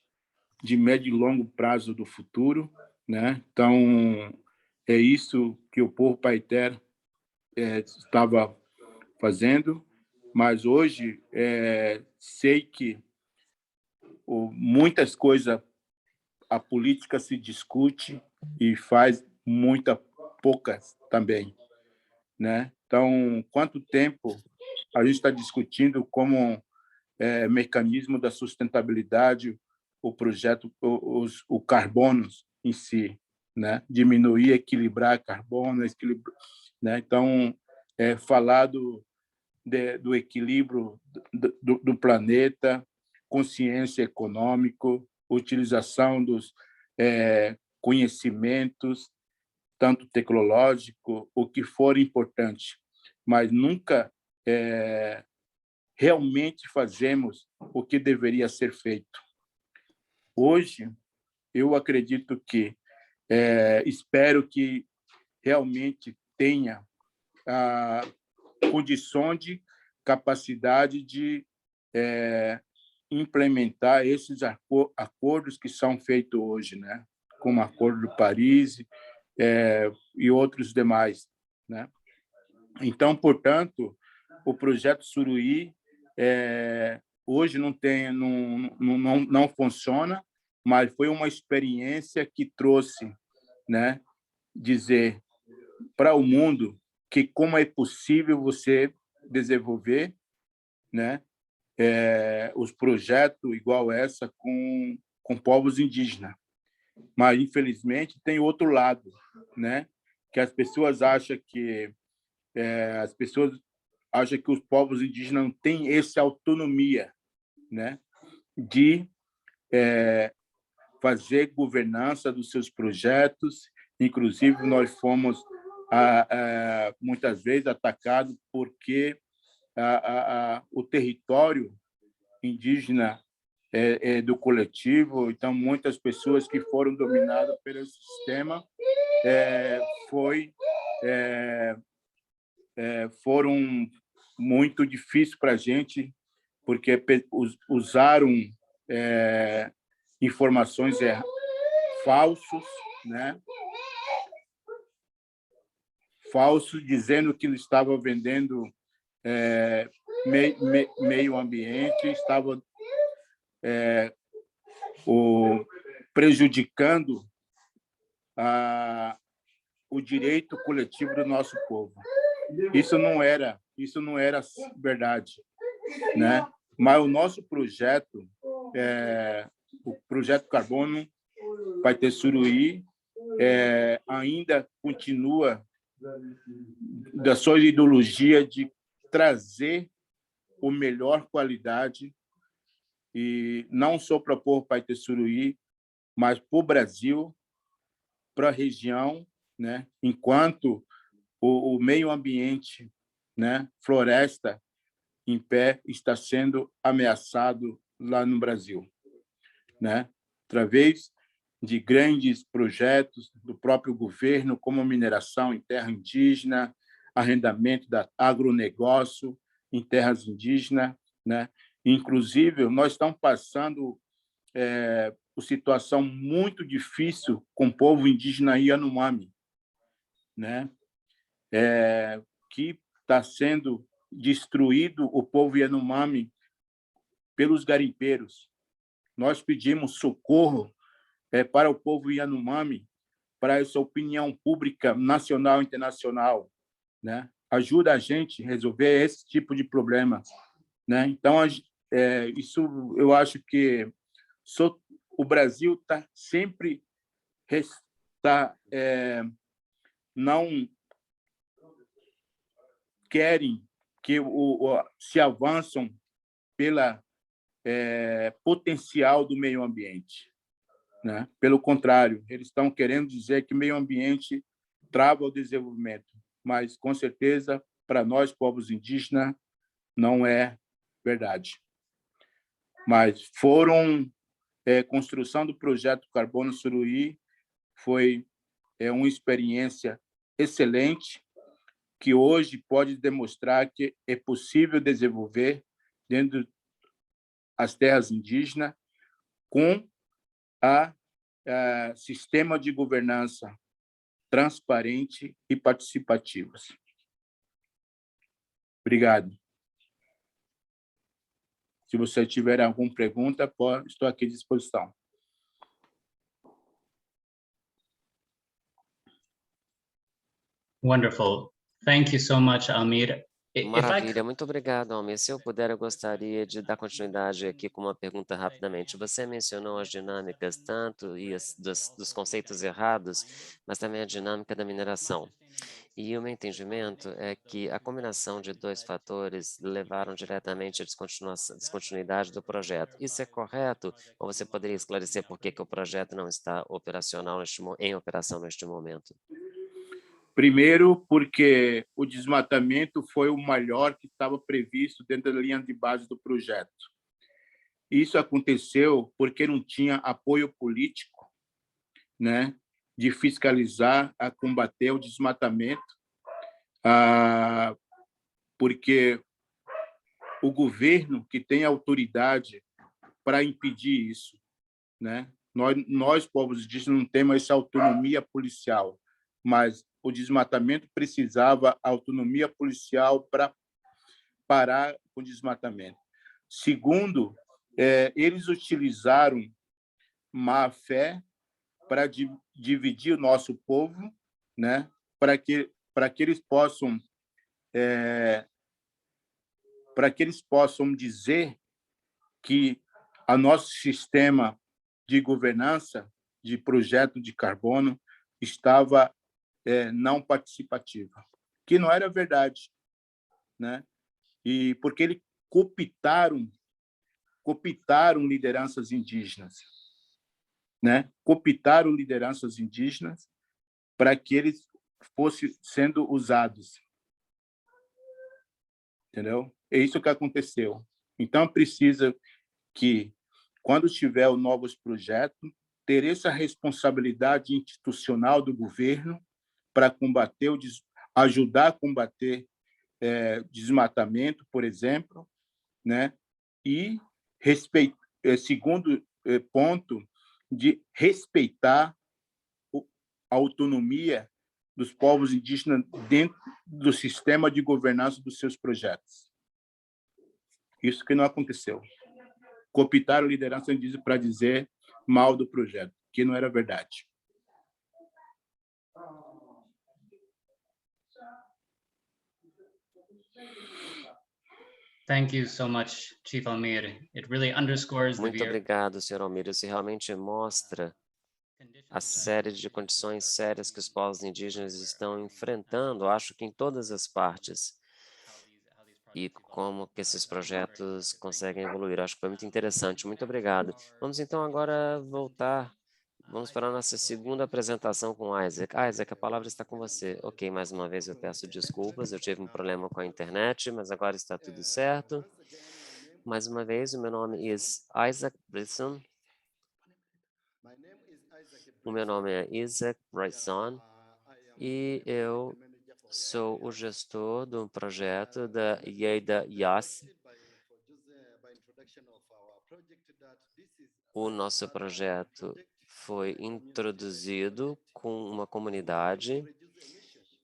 de médio e longo prazo do futuro, né? Então, é isso que o povo Paiter estava fazendo, mas hoje sei que muitas coisas a política se discute e faz poucas também, né? Então, quanto tempo a gente está discutindo como mecanismo da sustentabilidade o projeto, o carbono em si, né? Diminuir, equilibrar carbono, né? Então, falar do equilíbrio do planeta, consciência econômica, utilização dos conhecimentos, tanto tecnológico, o que for importante, mas nunca realmente fazemos o que deveria ser feito. Hoje, eu acredito que, espero que realmente tenha a condição de capacidade de implementar esses acordos que são feitos hoje, né? Como o Acordo de Paris e outros demais, né? Então, portanto, o projeto Suruí hoje não funciona, mas foi uma experiência que trouxe, né, dizer para o mundo que como é possível você desenvolver, né, os projetos igual essa com povos indígenas. Mas, infelizmente, tem outro lado, né, que as pessoas acham que os povos indígenas não têm essa autonomia, né, de fazer governança dos seus projetos. Inclusive, nós fomos muitas vezes atacados porque o território indígena do coletivo. Então, muitas pessoas que foram dominadas pelo sistema foram muito difíceis para a gente, porque usaram informações falsos, né? Falsos, dizendo que estava vendendo meio ambiente, estava prejudicando o direito coletivo do nosso povo. Isso não era verdade, né? Mas o nosso projeto, o projeto Carbono Paetê Suruí, ainda continua da sua ideologia de trazer o melhor qualidade, e não só para o povo Paetê Suruí, mas para o Brasil, para a região, né? Enquanto o meio ambiente, né, floresta em pé, está sendo ameaçado lá no Brasil, né? Através de grandes projetos do próprio governo, como mineração em terra indígena, arrendamento da agronegócio em terras indígenas, né? Inclusive, nós estamos passando uma situação muito difícil com o povo indígena Yanomami, né? Que está sendo destruído o povo Yanomami pelos garimpeiros. Nós pedimos socorro para o povo Yanomami, para essa opinião pública nacional e internacional, né? Ajuda a gente a resolver esse tipo de problema, né? Então, isso eu acho que o Brasil está sempre não querem que se avançam pela potencial do meio ambiente, né? Pelo contrário, eles estão querendo dizer que meio ambiente trava o desenvolvimento, mas com certeza para nós povos indígenas não é verdade. Mas construção do projeto Carbono Suruí foi uma experiência excelente, que hoje pode demonstrar que é possível desenvolver dentro das terras indígenas com a sistema de governança transparente e participativos. Obrigado. Se você tiver alguma pergunta, estou aqui à disposição. Wonderful. Thank you so much, Almir. Maravilha, muito obrigado, Almir. Se eu puder, eu gostaria de dar continuidade aqui com uma pergunta rapidamente. Você mencionou as dinâmicas, tanto dos conceitos errados, mas também a dinâmica da mineração. E o meu entendimento é que a combinação de dois fatores levaram diretamente à descontinuidade do projeto. Isso é correto? Ou você poderia esclarecer por que o projeto não está em operação neste momento? Primeiro, porque o desmatamento foi o maior que estava previsto dentro da linha de base do projeto. Isso aconteceu porque não tinha apoio político, né, de fiscalizar, a combater o desmatamento, porque o governo que tem autoridade para impedir isso, né? Nós povos indígenas, não temos essa autonomia policial, mas o desmatamento precisava autonomia policial para parar o desmatamento. Segundo, eles utilizaram má fé para dividir o nosso povo, né? Para que eles possam dizer que o nosso sistema de governança de projeto de carbono estava não participativa, que não era verdade, né? E porque eles cooptaram lideranças indígenas, né? Cooptaram lideranças indígenas para que eles fossem sendo usados, entendeu? É isso que aconteceu. Então, precisa que, quando tiver novos projetos, ter essa responsabilidade institucional do governo para combater, ajudar a combater desmatamento, por exemplo, né? E segundo ponto, de respeitar a autonomia dos povos indígenas dentro do sistema de governança dos seus projetos. Isso que não aconteceu. Cooptaram a liderança indígena para dizer mal do projeto, que não era verdade. Thank you so much, Chief Almir. It really underscores the Muito obrigado, Sr. Almir. Isso realmente mostra a série de condições sérias que os povos indígenas estão enfrentando, acho que em todas as partes, e como que esses projetos conseguem evoluir. Acho que foi muito interessante. Muito obrigado. Vamos então agora voltar. Vamos para a nossa segunda apresentação com o Isaac. Isaac, a palavra está com você. Ok, mais uma vez eu peço desculpas, eu tive um problema com a internet, mas agora está tudo certo. Mais uma vez, o meu nome é Isaac Brisson. O meu nome é Isaac Brisson e eu sou o gestor do projeto da Yeida Yas. O nosso projeto foi introduzido com uma comunidade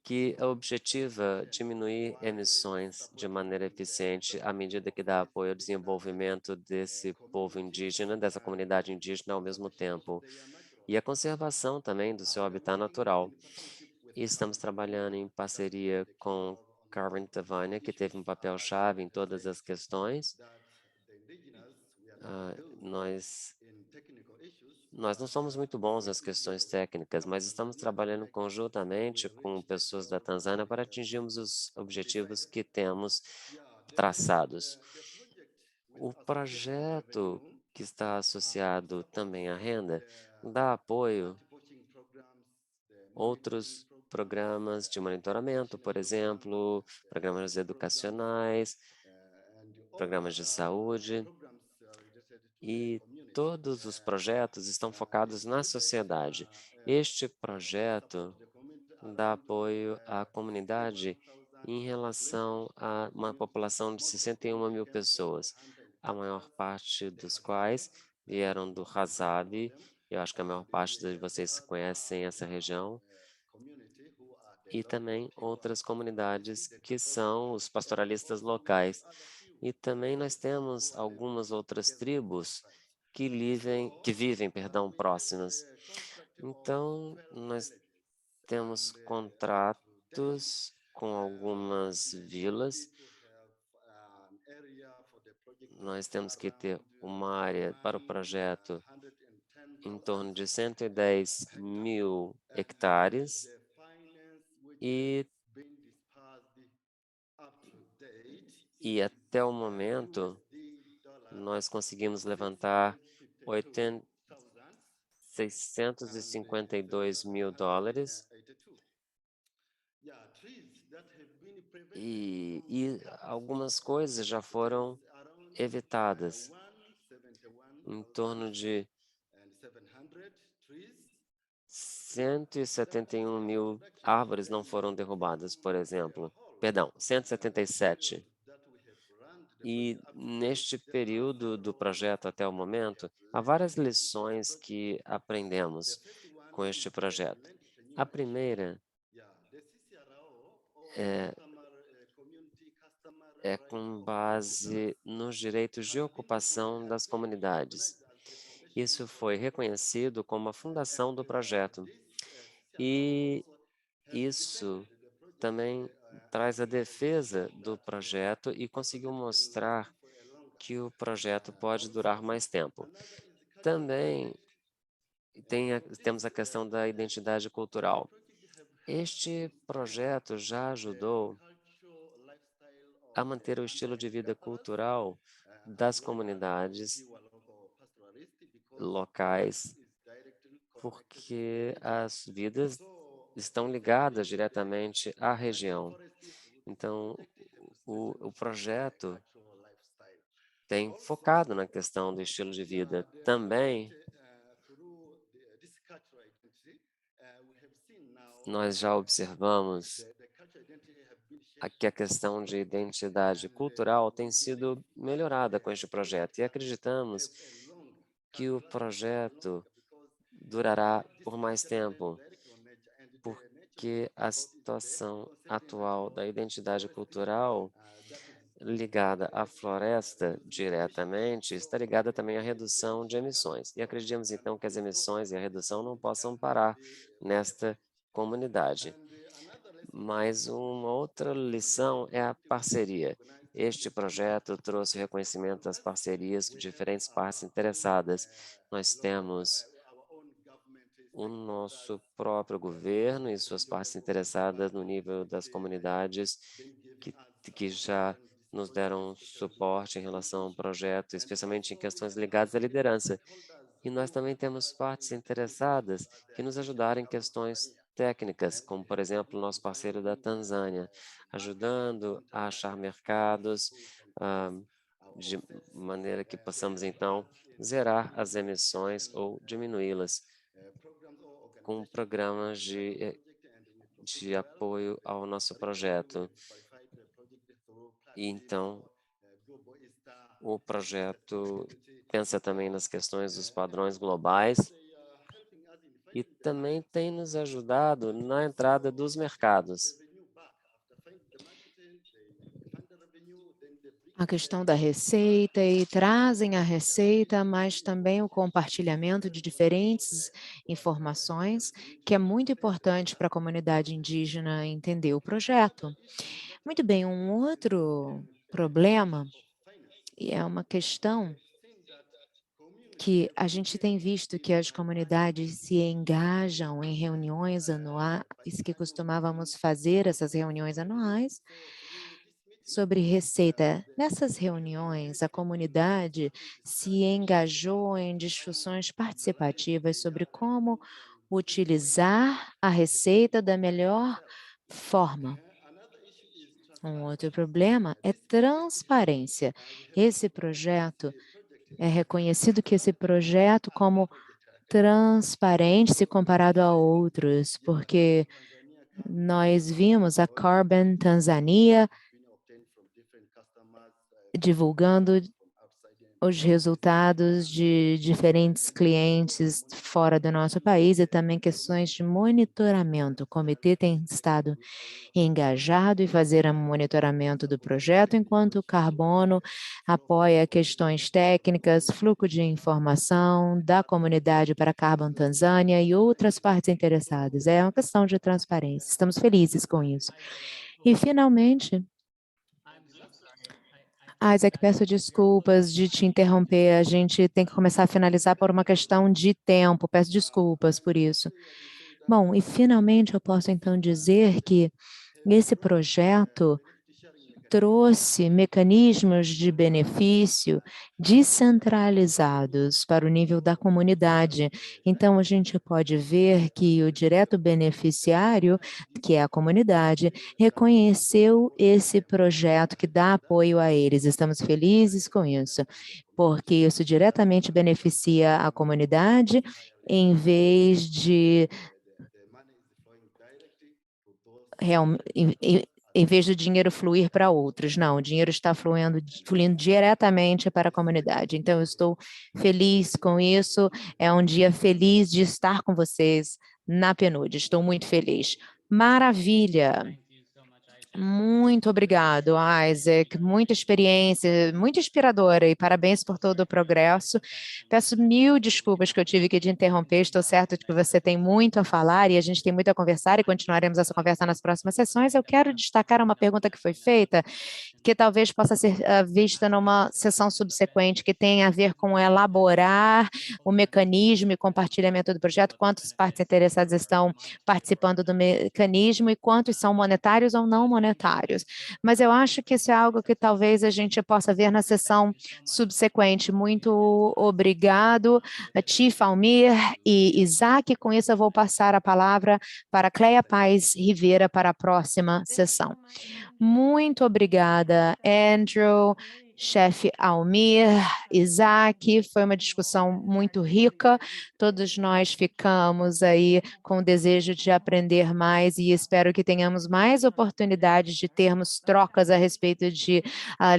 que objetiva diminuir emissões de maneira eficiente à medida que dá apoio ao desenvolvimento desse povo indígena, dessa comunidade indígena ao mesmo tempo, e a conservação também do seu habitat natural. E estamos trabalhando em parceria com Karen Tavania, que teve um papel-chave em todas as questões. Nós não somos muito bons nas questões técnicas, mas estamos trabalhando conjuntamente com pessoas da Tanzânia para atingirmos os objetivos que temos traçados. O projeto que está associado também à renda dá apoio a outros programas de monitoramento, por exemplo, programas educacionais, programas de saúde, e todos os projetos estão focados na sociedade. Este projeto dá apoio à comunidade em relação a uma população de 61 mil pessoas, a maior parte dos quais vieram do Hazabe. Eu acho que a maior parte de vocês conhecem essa região, e também outras comunidades que são os pastoralistas locais. E também nós temos algumas outras tribos que vivem, próximas. Então, nós temos contratos com algumas vilas. Nós temos que ter uma área para o projeto em torno de 110 mil hectares e até o momento nós conseguimos levantar $652 mil e algumas coisas já foram evitadas. Em torno de 171 mil árvores não foram derrubadas, por exemplo. Perdão, 177. E neste período do projeto até o momento, há várias lições que aprendemos com este projeto. A primeira é com base nos direitos de ocupação das comunidades. Isso foi reconhecido como a fundação do projeto. E isso também traz a defesa do projeto e conseguiu mostrar que o projeto pode durar mais tempo. Também temos a questão da identidade cultural. Este projeto já ajudou a manter o estilo de vida cultural das comunidades locais, porque as vidas estão ligadas diretamente à região. Então, o projeto tem focado na questão do estilo de vida. Também, nós já observamos que a questão de identidade cultural tem sido melhorada com este projeto e acreditamos que o projeto durará por mais tempo, porque a situação atual da identidade cultural ligada à floresta diretamente está ligada também à redução de emissões. E acreditamos, então, que as emissões e a redução não possam parar nesta comunidade. Mas uma outra lição é a parceria. Este projeto trouxe reconhecimento das parcerias com diferentes partes interessadas. Nós temos o nosso próprio governo e suas partes interessadas no nível das comunidades que já nos deram suporte em relação ao projeto, especialmente em questões ligadas à liderança. E nós também temos partes interessadas que nos ajudaram em questões técnicas, como, por exemplo, o nosso parceiro da Tanzânia, ajudando a achar mercados de maneira que possamos, então, zerar as emissões ou diminuí-las com programas de apoio ao nosso projeto. E, então, o projeto pensa também nas questões dos padrões globais e também tem nos ajudado na entrada dos mercados. A questão da receita e trazem a receita, mas também o compartilhamento de diferentes informações, que é muito importante para a comunidade indígena entender o projeto. Muito bem, um outro problema, e é uma questão que a gente tem visto que as comunidades se engajam em reuniões anuais, que costumávamos fazer essas reuniões anuais, sobre receita. Nessas reuniões, a comunidade se engajou em discussões participativas sobre como utilizar a receita da melhor forma. Um outro problema é transparência. Esse projeto é reconhecido que esse projeto como transparente se comparado a outros, porque nós vimos a Carbon Tanzânia divulgando os resultados de diferentes clientes fora do nosso país e também questões de monitoramento. O comitê tem estado engajado em fazer um monitoramento do projeto, enquanto o Carbono apoia questões técnicas, fluxo de informação da comunidade para Carbon Tanzânia e outras partes interessadas. É uma questão de transparência. Estamos felizes com isso. E, finalmente, Isaac, peço desculpas de te interromper, a gente tem que começar a finalizar por uma questão de tempo, peço desculpas por isso. Bom, e finalmente eu posso então dizer que esse projeto trouxe mecanismos de benefício descentralizados para o nível da comunidade. Então, a gente pode ver que o direto beneficiário, que é a comunidade, reconheceu esse projeto que dá apoio a eles. Estamos felizes com isso, porque isso diretamente beneficia a comunidade, em vez de em vez do dinheiro fluir para outros. Não, o dinheiro está fluindo diretamente para a comunidade. Então, eu estou feliz com isso. É um dia feliz de estar com vocês na PNUD. Estou muito feliz. Maravilha! Muito obrigado, Isaac. Muita experiência, muito inspiradora e parabéns por todo o progresso. Peço mil desculpas que eu tive que te interromper. Estou certa de que você tem muito a falar e a gente tem muito a conversar e continuaremos essa conversa nas próximas sessões. Eu quero destacar uma pergunta que foi feita, que talvez possa ser vista numa sessão subsequente, que tem a ver com elaborar o mecanismo e compartilhamento do projeto, quantas partes interessadas estão participando do mecanismo e quantos são monetários ou não monetários monetários. Mas eu acho que isso é algo que talvez a gente possa ver na sessão subsequente. Muito obrigado, Chief Almir e Isaac. Com isso, eu vou passar a palavra para Cleia Paz Rivera para a próxima sessão. Muito obrigada, Andrew, chefe Almir, Isaac, foi uma discussão muito rica, todos nós ficamos aí com o desejo de aprender mais e espero que tenhamos mais oportunidades de termos trocas a respeito de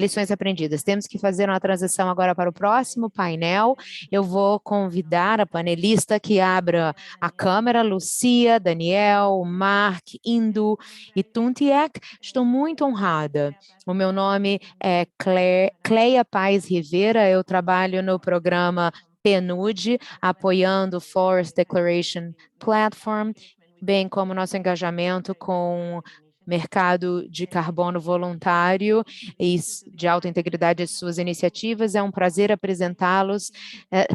lições aprendidas. Temos que fazer uma transição agora para o próximo painel. Eu vou convidar a panelista que abra a câmera, Lucia, Daniel, Mark, Indu e Tuntiek. Estou muito honrada. O meu nome é Cleia Paz Rivera, eu trabalho no programa PNUD, apoiando o Forest Declaration Platform, bem como nosso engajamento com mercado de carbono voluntário e de alta integridade de suas iniciativas. É um prazer apresentá-los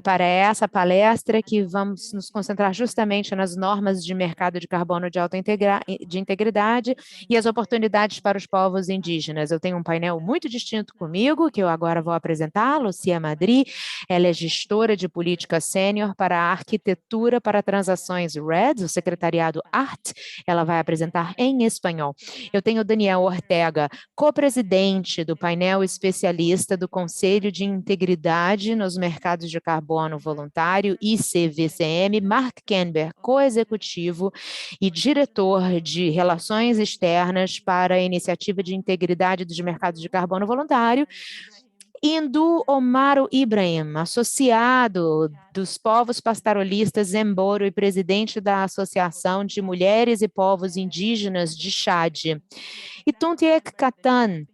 para essa palestra que vamos nos concentrar justamente nas normas de mercado de carbono de alta integridade e as oportunidades para os povos indígenas. Eu tenho um painel muito distinto comigo, que eu agora vou apresentar, Lucia Madri. Ela é gestora de política sênior para a arquitetura para transações RED, o secretariado ART. Ela vai apresentar em espanhol. Eu tenho Daniel Ortega, co-presidente do painel especialista do Conselho de Integridade nos Mercados de Carbono Voluntário, ICVCM, Mark Kenber, co-executivo e diretor de Relações Externas para a Iniciativa de Integridade dos Mercados de Carbono Voluntário, Indu Omaro Ibrahim, associado dos povos pastoristas Zemboro e presidente da Associação de Mulheres e Povos Indígenas de Chad. E Tuntiek Katan,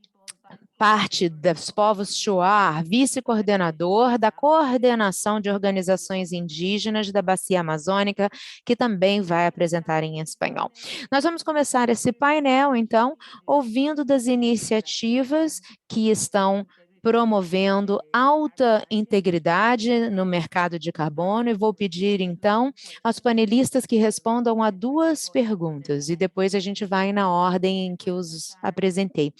parte dos povos Shuar, vice-coordenador da Coordenação de Organizações Indígenas da Bacia Amazônica, que também vai apresentar em espanhol. Nós vamos começar esse painel, então, ouvindo das iniciativas que estão promovendo alta integridade no mercado de carbono e vou pedir, então, aos panelistas que respondam a 2 perguntas e depois a gente vai na ordem em que os apresentei.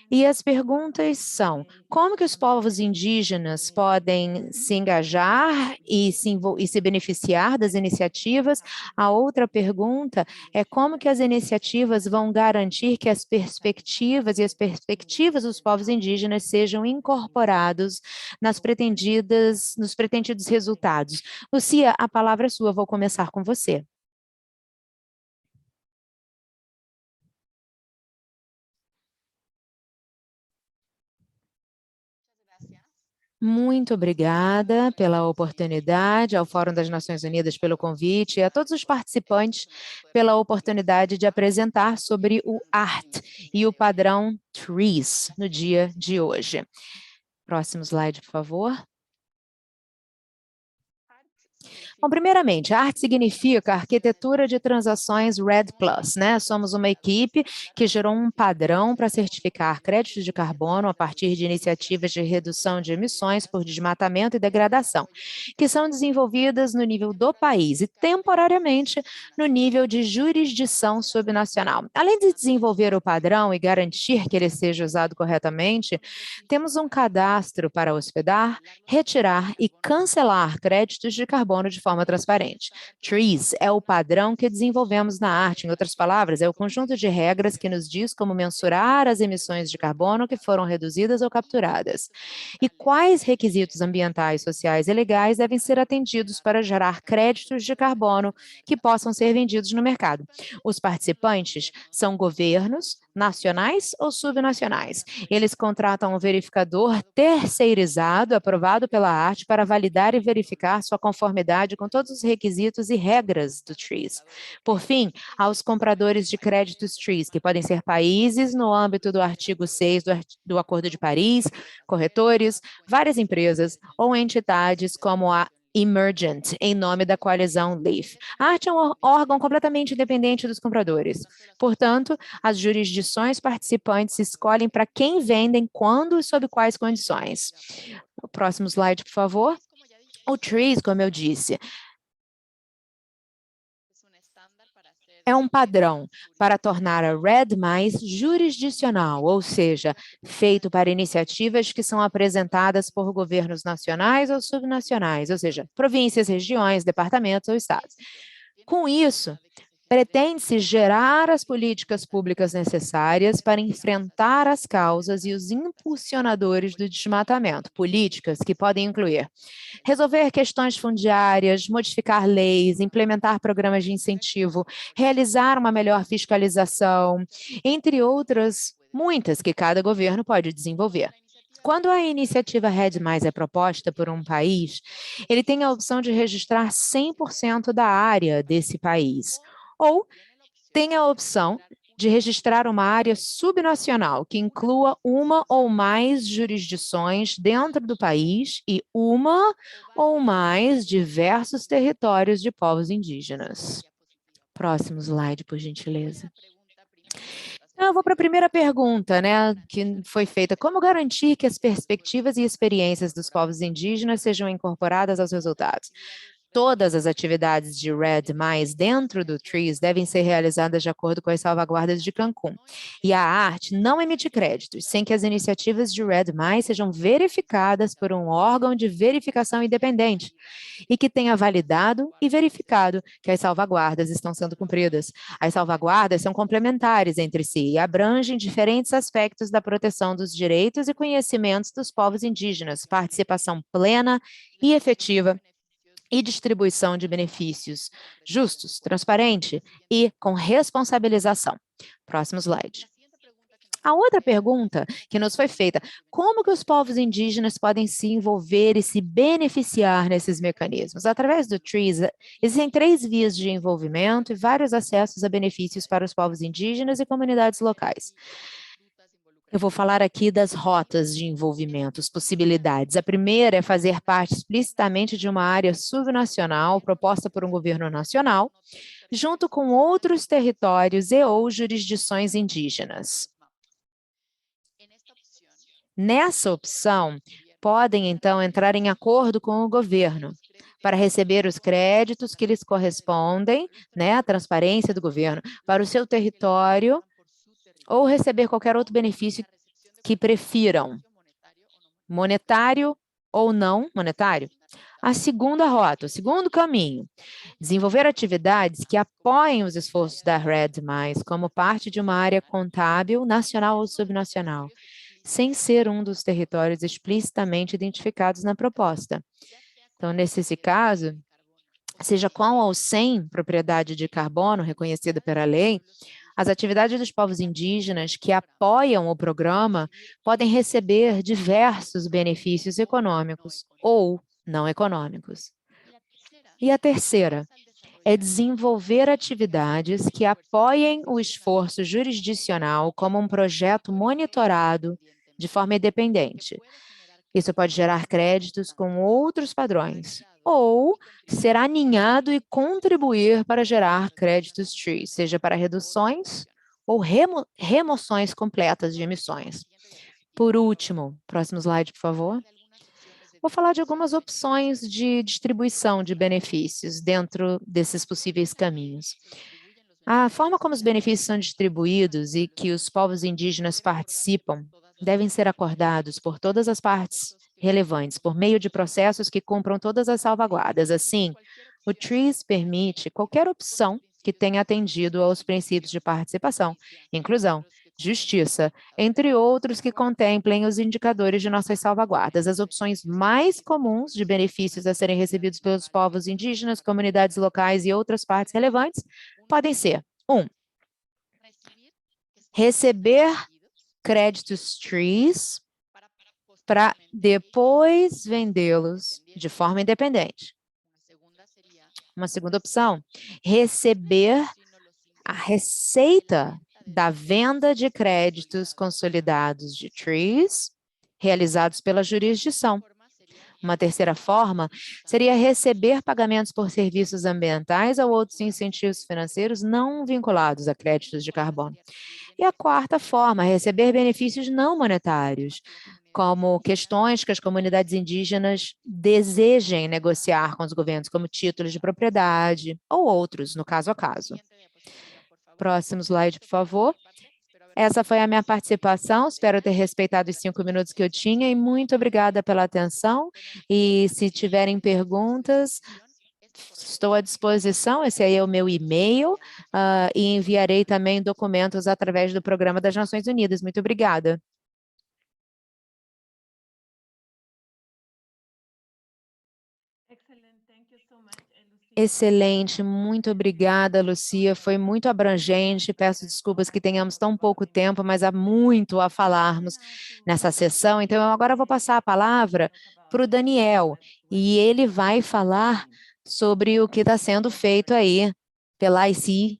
E as perguntas são: como que os povos indígenas podem se engajar e se beneficiar das iniciativas? A outra pergunta é como que as iniciativas vão garantir que as perspectivas dos povos indígenas sejam incorporados nos pretendidos resultados. Lucia, a palavra é sua, vou começar com você. Muito obrigada pela oportunidade, ao Fórum das Nações Unidas pelo convite e a todos os participantes pela oportunidade de apresentar sobre o ART e o padrão TRIS no dia de hoje. Próximo slide, por favor. Bom, primeiramente, a ART significa Arquitetura de Transações RED+, né? Somos uma equipe que gerou um padrão para certificar créditos de carbono a partir de iniciativas de redução de emissões por desmatamento e degradação, que são desenvolvidas no nível do país e, temporariamente, no nível de jurisdição subnacional. Além de desenvolver o padrão e garantir que ele seja usado corretamente, temos um cadastro para hospedar, retirar e cancelar créditos de carbono de forma transparente. TRIS é o padrão que desenvolvemos na ART, em outras palavras, é o conjunto de regras que nos diz como mensurar as emissões de carbono que foram reduzidas ou capturadas. E quais requisitos ambientais, sociais e legais devem ser atendidos para gerar créditos de carbono que possam ser vendidos no mercado. Os participantes são governos, nacionais ou subnacionais. Eles contratam um verificador terceirizado, aprovado pela ART, para validar e verificar sua conformidade com todos os requisitos e regras do TRIS. Por fim, aos compradores de créditos TRIS, que podem ser países no âmbito do artigo 6 do Acordo de Paris, corretores, várias empresas ou entidades como a Emergent, em nome da coalizão LEAF. A ART é um órgão completamente independente dos compradores. Portanto, as jurisdições participantes escolhem para quem vendem, quando e sob quais condições. O próximo slide, por favor. O TRIS, como eu disse, é um padrão para tornar a RED+ jurisdicional, ou seja, feito para iniciativas que são apresentadas por governos nacionais ou subnacionais, ou seja, províncias, regiões, departamentos ou estados. Com isso, pretende-se gerar as políticas públicas necessárias para enfrentar as causas e os impulsionadores do desmatamento, políticas que podem incluir resolver questões fundiárias, modificar leis, implementar programas de incentivo, realizar uma melhor fiscalização, entre outras, muitas que cada governo pode desenvolver. Quando a iniciativa RED+ é proposta por um país, ele tem a opção de registrar 100% da área desse país, ou tem a opção de registrar uma área subnacional que inclua uma ou mais jurisdições dentro do país e uma ou mais diversos territórios de povos indígenas. Próximo slide, por gentileza. Então, eu vou para a primeira pergunta, né, que foi feita. Como garantir que as perspectivas e experiências dos povos indígenas sejam incorporadas aos resultados? Todas as atividades de RED+ dentro do TRIZ devem ser realizadas de acordo com as salvaguardas de Cancún. E a arte não emite créditos sem que as iniciativas de RED+ sejam verificadas por um órgão de verificação independente e que tenha validado e verificado que as salvaguardas estão sendo cumpridas. As salvaguardas são complementares entre si e abrangem diferentes aspectos da proteção dos direitos e conhecimentos dos povos indígenas, participação plena e efetiva e distribuição de benefícios justos, transparente e com responsabilização. Próximo slide. A outra pergunta que nos foi feita, como que os povos indígenas podem se envolver e se beneficiar nesses mecanismos? Através do TRIZ, existem 3 vias de envolvimento e vários acessos a benefícios para os povos indígenas e comunidades locais. Eu vou falar aqui das rotas de envolvimento, as possibilidades. A primeira é fazer parte explicitamente de uma área subnacional proposta por um governo nacional, junto com outros territórios e ou jurisdições indígenas. Nessa opção, podem, então, entrar em acordo com o governo para receber os créditos que lhes correspondem, né, a transparência do governo, para o seu território, ou receber qualquer outro benefício que prefiram, monetário ou não monetário. A segunda rota, o segundo caminho, desenvolver atividades que apoiem os esforços da RED+, como parte de uma área contábil, nacional ou subnacional, sem ser um dos territórios explicitamente identificados na proposta. Então, nesse caso, seja com ou sem propriedade de carbono reconhecida pela lei, as atividades dos povos indígenas que apoiam o programa podem receber diversos benefícios econômicos ou não econômicos. E a terceira é desenvolver atividades que apoiem o esforço jurisdicional como um projeto monitorado de forma independente. Isso pode gerar créditos com outros padrões, ou ser aninhado e contribuir para gerar créditos TRIZ, seja para reduções ou remoções completas de emissões. Por último, próximo slide, por favor. Vou falar de algumas opções de distribuição de benefícios dentro desses possíveis caminhos. A forma como os benefícios são distribuídos e que os povos indígenas participam devem ser acordados por todas as partes relevantes, por meio de processos que cumpram todas as salvaguardas. Assim, o TRIZ permite qualquer opção que tenha atendido aos princípios de participação, inclusão, justiça, entre outros que contemplem os indicadores de nossas salvaguardas. As opções mais comuns de benefícios a serem recebidos pelos povos indígenas, comunidades locais e outras partes relevantes podem ser: 1. Receber créditos TRIZ para depois vendê-los de forma independente. Uma segunda opção, receber a receita da venda de créditos consolidados de TRIZ realizados pela jurisdição. Uma terceira forma seria receber pagamentos por serviços ambientais ou outros incentivos financeiros não vinculados a créditos de carbono. E a quarta forma, receber benefícios não monetários, como questões que as comunidades indígenas desejem negociar com os governos, como títulos de propriedade ou outros, no caso a caso. Próximo slide, por favor. Essa foi a minha participação, espero ter respeitado os 5 minutos que eu tinha e muito obrigada pela atenção. E se tiverem perguntas, estou à disposição, esse aí é o meu e-mail, e enviarei também documentos através do Programa das Nações Unidas. Muito obrigada. Excelente, muito obrigada, Lucia, foi muito abrangente, peço desculpas que tenhamos tão pouco tempo, mas há muito a falarmos nessa sessão, então eu agora vou passar a palavra para o Daniel, e ele vai falar sobre o que está sendo feito aí pela ICVCM.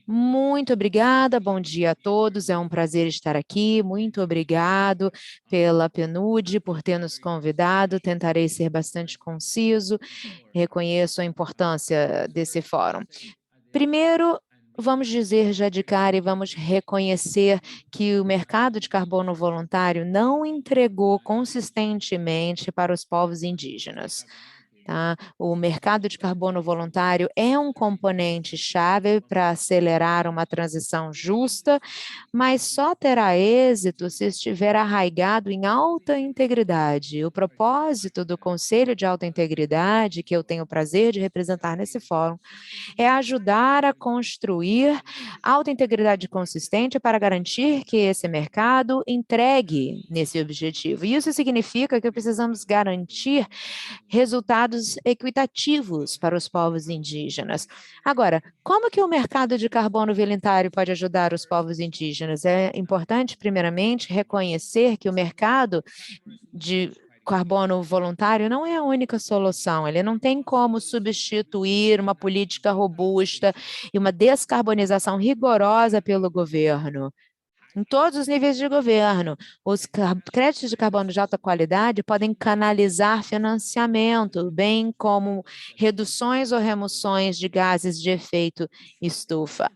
Muito obrigada, bom dia a todos, é um prazer estar aqui, muito obrigado pela PNUD, por ter nos convidado, tentarei ser bastante conciso, reconheço a importância desse fórum. Primeiro, vamos dizer já de cara e vamos reconhecer que o mercado de carbono voluntário não entregou consistentemente para os povos indígenas. Tá? O mercado de carbono voluntário é um componente-chave para acelerar uma transição justa, mas só terá êxito se estiver arraigado em alta integridade. O propósito do Conselho de Alta Integridade, que eu tenho o prazer de representar nesse fórum, é ajudar a construir alta integridade consistente para garantir que esse mercado entregue nesse objetivo. E isso significa que precisamos garantir resultados equitativos para os povos indígenas. Agora, como que o mercado de carbono voluntário pode ajudar os povos indígenas? É importante, primeiramente, reconhecer que o mercado de carbono voluntário não é a única solução, ele não tem como substituir uma política robusta e uma descarbonização rigorosa pelo governo. Em todos os níveis de governo, os créditos de carbono de alta qualidade podem canalizar financiamento, bem como reduções ou remoções de gases de efeito estufa.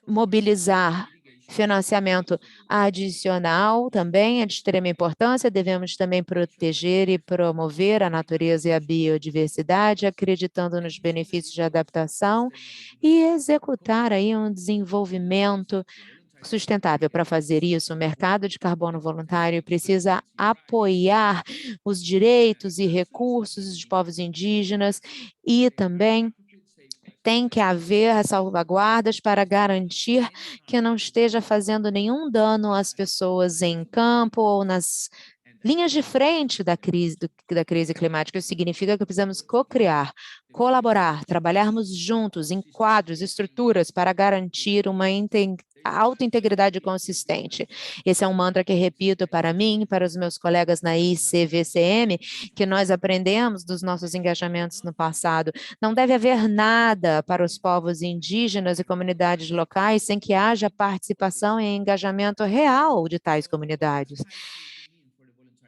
Mobilizar financiamento adicional também é de extrema importância, devemos também proteger e promover a natureza e a biodiversidade, acreditando nos benefícios de adaptação e executar aí um desenvolvimento sustentável. Para fazer isso, o mercado de carbono voluntário precisa apoiar os direitos e recursos dos povos indígenas e também tem que haver salvaguardas para garantir que não esteja fazendo nenhum dano às pessoas em campo ou nas linhas de frente da crise climática. Isso significa que precisamos co-criar, colaborar, trabalharmos juntos em quadros, estruturas para garantir uma alta integridade consistente. Esse é um mantra que repito para mim e para os meus colegas na ICVCM, que nós aprendemos dos nossos engajamentos no passado. Não deve haver nada para os povos indígenas e comunidades locais sem que haja participação e engajamento real de tais comunidades.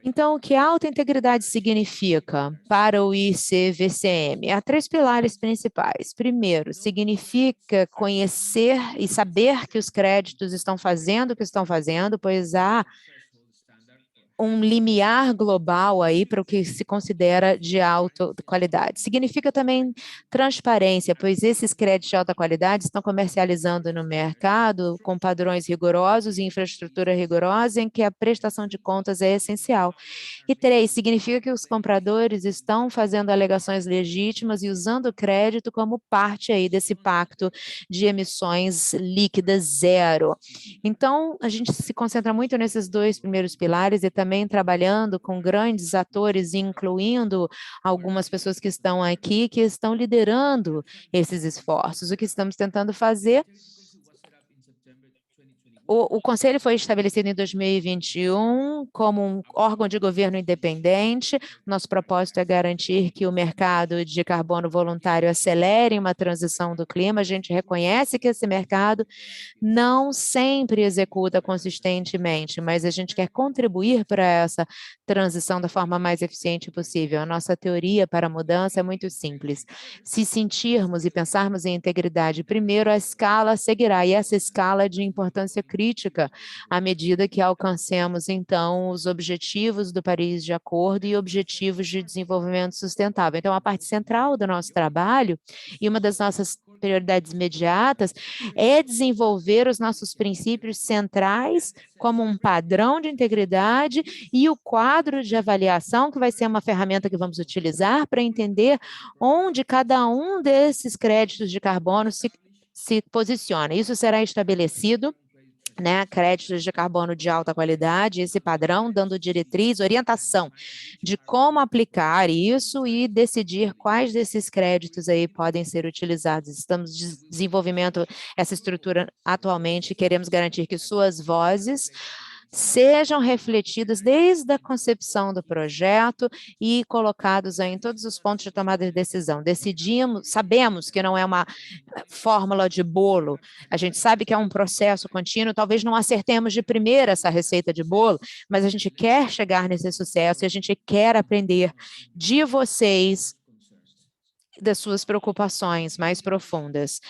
Então, o que alta integridade significa para o ICVCM? Há 3 pilares principais. Primeiro, significa conhecer e saber que os créditos estão fazendo o que estão fazendo, pois há um limiar global aí para o que se considera de alta qualidade. Significa também transparência, pois esses créditos de alta qualidade estão comercializando no mercado com padrões rigorosos e infraestrutura rigorosa em que a prestação de contas é essencial. E 3, significa que os compradores estão fazendo alegações legítimas e usando o crédito como parte aí desse pacto de emissões líquidas zero. Então, a gente se concentra muito nesses 2 primeiros pilares e também trabalhando com grandes atores, incluindo algumas pessoas que estão aqui, que estão liderando esses esforços. O que estamos tentando fazer... O Conselho foi estabelecido em 2021 como um órgão de governo independente. Nosso propósito é garantir que o mercado de carbono voluntário acelere uma transição do clima. A gente reconhece que esse mercado não sempre executa consistentemente, mas a gente quer contribuir para essa transição da forma mais eficiente possível. A nossa teoria para a mudança é muito simples. Se sentirmos e pensarmos em integridade, primeiro a escala seguirá, e essa escala é de importância crítica crítica à medida que alcancemos, então, os objetivos do Paris de Acordo e objetivos de desenvolvimento sustentável. Então, a parte central do nosso trabalho e uma das nossas prioridades imediatas é desenvolver os nossos princípios centrais como um padrão de integridade e o quadro de avaliação, que vai ser uma ferramenta que vamos utilizar para entender onde cada um desses créditos de carbono se posiciona. Isso será estabelecido, né, créditos de carbono de alta qualidade, esse padrão, dando diretriz, orientação de como aplicar isso e decidir quais desses créditos aí podem ser utilizados. Estamos desenvolvendo essa estrutura atualmente e queremos garantir que suas vozes sejam refletidas desde a concepção do projeto e colocados aí em todos os pontos de tomada de decisão. Sabemos que não é uma fórmula de bolo, a gente sabe que é um processo contínuo, talvez não acertemos de primeira essa receita de bolo, mas a gente quer chegar nesse sucesso e a gente quer aprender de vocês, das suas preocupações mais profundas,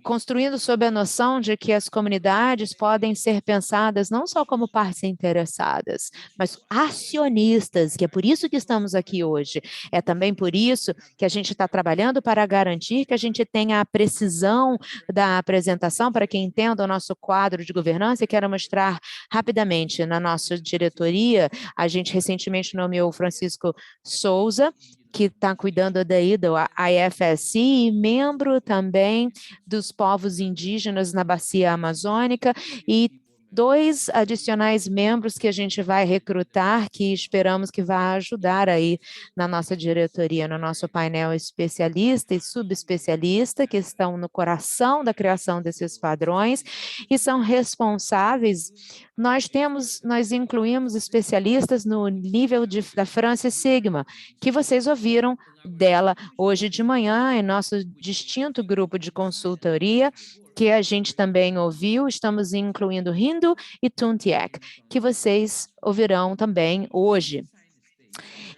construindo sob a noção de que as comunidades podem ser pensadas não só como partes interessadas, mas acionistas, que é por isso que estamos aqui hoje. É também por isso que a gente está trabalhando para garantir que a gente tenha a precisão da apresentação para quem entenda o nosso quadro de governança. E quero mostrar rapidamente na nossa diretoria, a gente recentemente nomeou o Francisco Souza, que está cuidando daí do IFSC e membro também dos povos indígenas na Bacia Amazônica, e 2 adicionais membros que a gente vai recrutar, que esperamos que vá ajudar aí na nossa diretoria, no nosso painel especialista e subespecialista, que estão no coração da criação desses padrões e são responsáveis. Nós incluímos especialistas no nível da Francis Sigma, que vocês ouviram dela hoje de manhã em nosso distinto grupo de consultoria, que a gente também ouviu. Estamos incluindo Hindu e Tuntiek, que vocês ouvirão também hoje.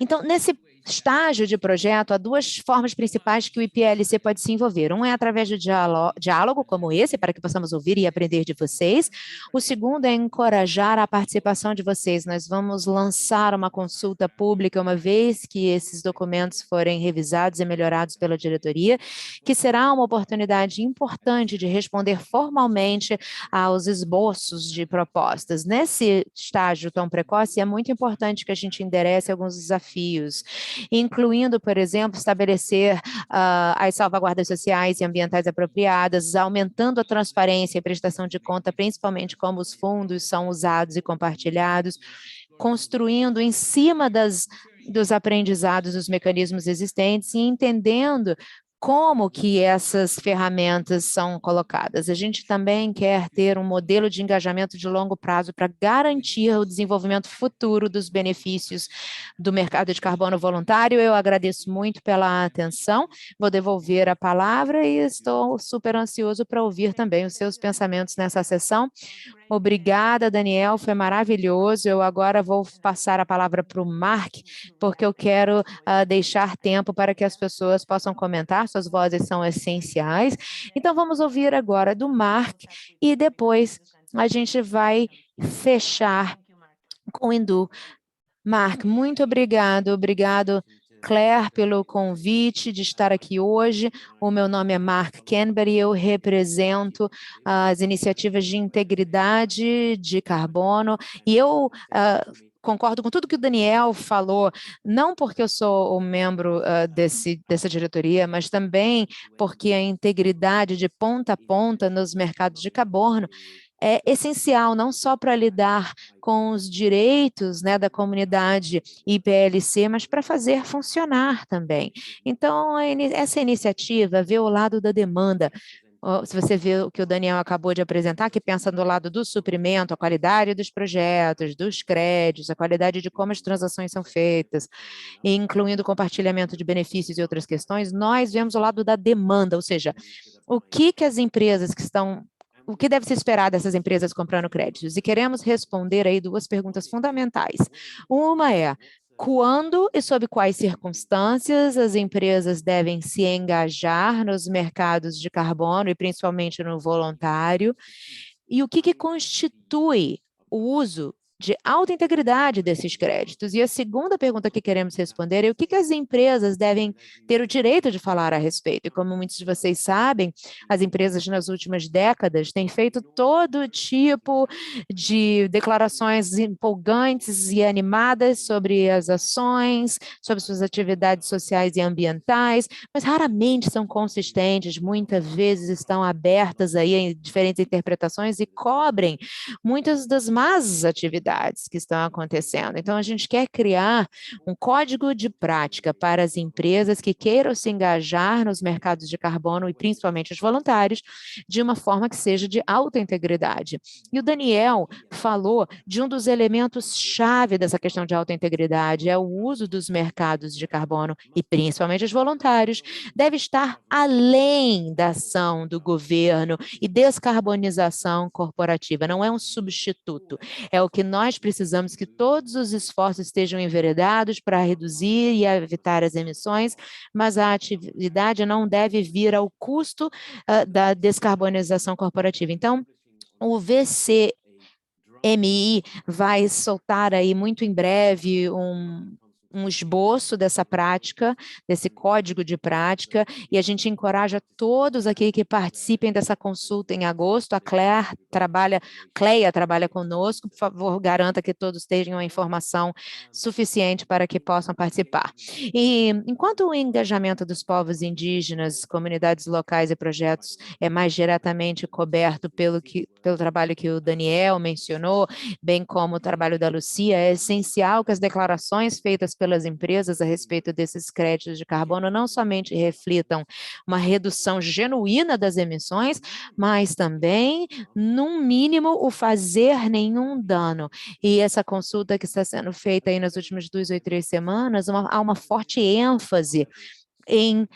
Então, nesse estágio de projeto, há 2 formas principais que o IPLC pode se envolver. Um é através de diálogo como esse, para que possamos ouvir e aprender de vocês. O segundo é encorajar a participação de vocês. Nós vamos lançar uma consulta pública, uma vez que esses documentos forem revisados e melhorados pela diretoria, que será uma oportunidade importante de responder formalmente aos esboços de propostas. Nesse estágio tão precoce, é muito importante que a gente enderece alguns desafios, incluindo, por exemplo, estabelecer as salvaguardas sociais e ambientais apropriadas, aumentando a transparência e prestação de conta, principalmente como os fundos são usados e compartilhados, construindo em cima dos aprendizados, dos mecanismos existentes e entendendo como que essas ferramentas são colocadas. A gente também quer ter um modelo de engajamento de longo prazo para garantir o desenvolvimento futuro dos benefícios do mercado de carbono voluntário. Eu agradeço muito pela atenção, vou devolver a palavra e estou super ansioso para ouvir também os seus pensamentos nessa sessão. Obrigada, Daniel, foi maravilhoso. Eu agora vou passar a palavra para o Mark, porque eu quero deixar tempo para que as pessoas possam comentar, suas vozes são essenciais. Então, vamos ouvir agora do Mark e depois a gente vai fechar com o Hindu. Mark, muito obrigado, Claire, pelo convite de estar aqui hoje. O meu nome é Mark Canberry, eu represento as iniciativas de integridade de carbono e eu concordo com tudo que o Daniel falou, não porque eu sou um membro dessa diretoria, mas também porque a integridade de ponta a ponta nos mercados de carbono é essencial, não só para lidar com os direitos, né, da comunidade IPLC, mas para fazer funcionar também. Então, essa iniciativa vê o lado da demanda. Se você vê o que o Daniel acabou de apresentar, que pensa do lado do suprimento, a qualidade dos projetos, dos créditos, a qualidade de como as transações são feitas, incluindo compartilhamento de benefícios e outras questões, nós vemos o lado da demanda, ou seja, o que as empresas que estão... O que deve se esperar dessas empresas comprando créditos? E queremos responder aí 2 perguntas fundamentais. Uma é, quando e sob quais circunstâncias as empresas devem se engajar nos mercados de carbono e principalmente no voluntário? E o que constitui o uso de alta integridade desses créditos? E a segunda pergunta que queremos responder é o que as empresas devem ter o direito de falar a respeito? E como muitos de vocês sabem, as empresas nas últimas décadas têm feito todo tipo de declarações empolgantes e animadas sobre as ações, sobre suas atividades sociais e ambientais, mas raramente são consistentes, muitas vezes estão abertas aí em diferentes interpretações e cobrem muitas das más atividades que estão acontecendo. Então, a gente quer criar um código de prática para as empresas que queiram se engajar nos mercados de carbono e principalmente os voluntários, de uma forma que seja de alta integridade. E o Daniel falou de um dos elementos-chave dessa questão de alta integridade, é o uso dos mercados de carbono e principalmente os voluntários, deve estar além da ação do governo e descarbonização corporativa, não é um substituto, é o que nós precisamos que todos os esforços estejam enveredados para reduzir e evitar as emissões, mas a atividade não deve vir ao custo da descarbonização corporativa. Então, o VCMI vai soltar aí muito em breve um esboço dessa prática, desse código de prática, e a gente encoraja todos aqui que participem dessa consulta em agosto. A Cleia trabalha conosco, por favor, garanta que todos tenham a informação suficiente para que possam participar. E enquanto o engajamento dos povos indígenas, comunidades locais e projetos é mais diretamente coberto pelo trabalho que o Daniel mencionou, bem como o trabalho da Lucia, é essencial que as declarações feitas pelas empresas a respeito desses créditos de carbono não somente reflitam uma redução genuína das emissões, mas também, no mínimo, o fazer nenhum dano. E essa consulta que está sendo feita aí nas últimas 2 ou 3 semanas, há uma forte ênfase em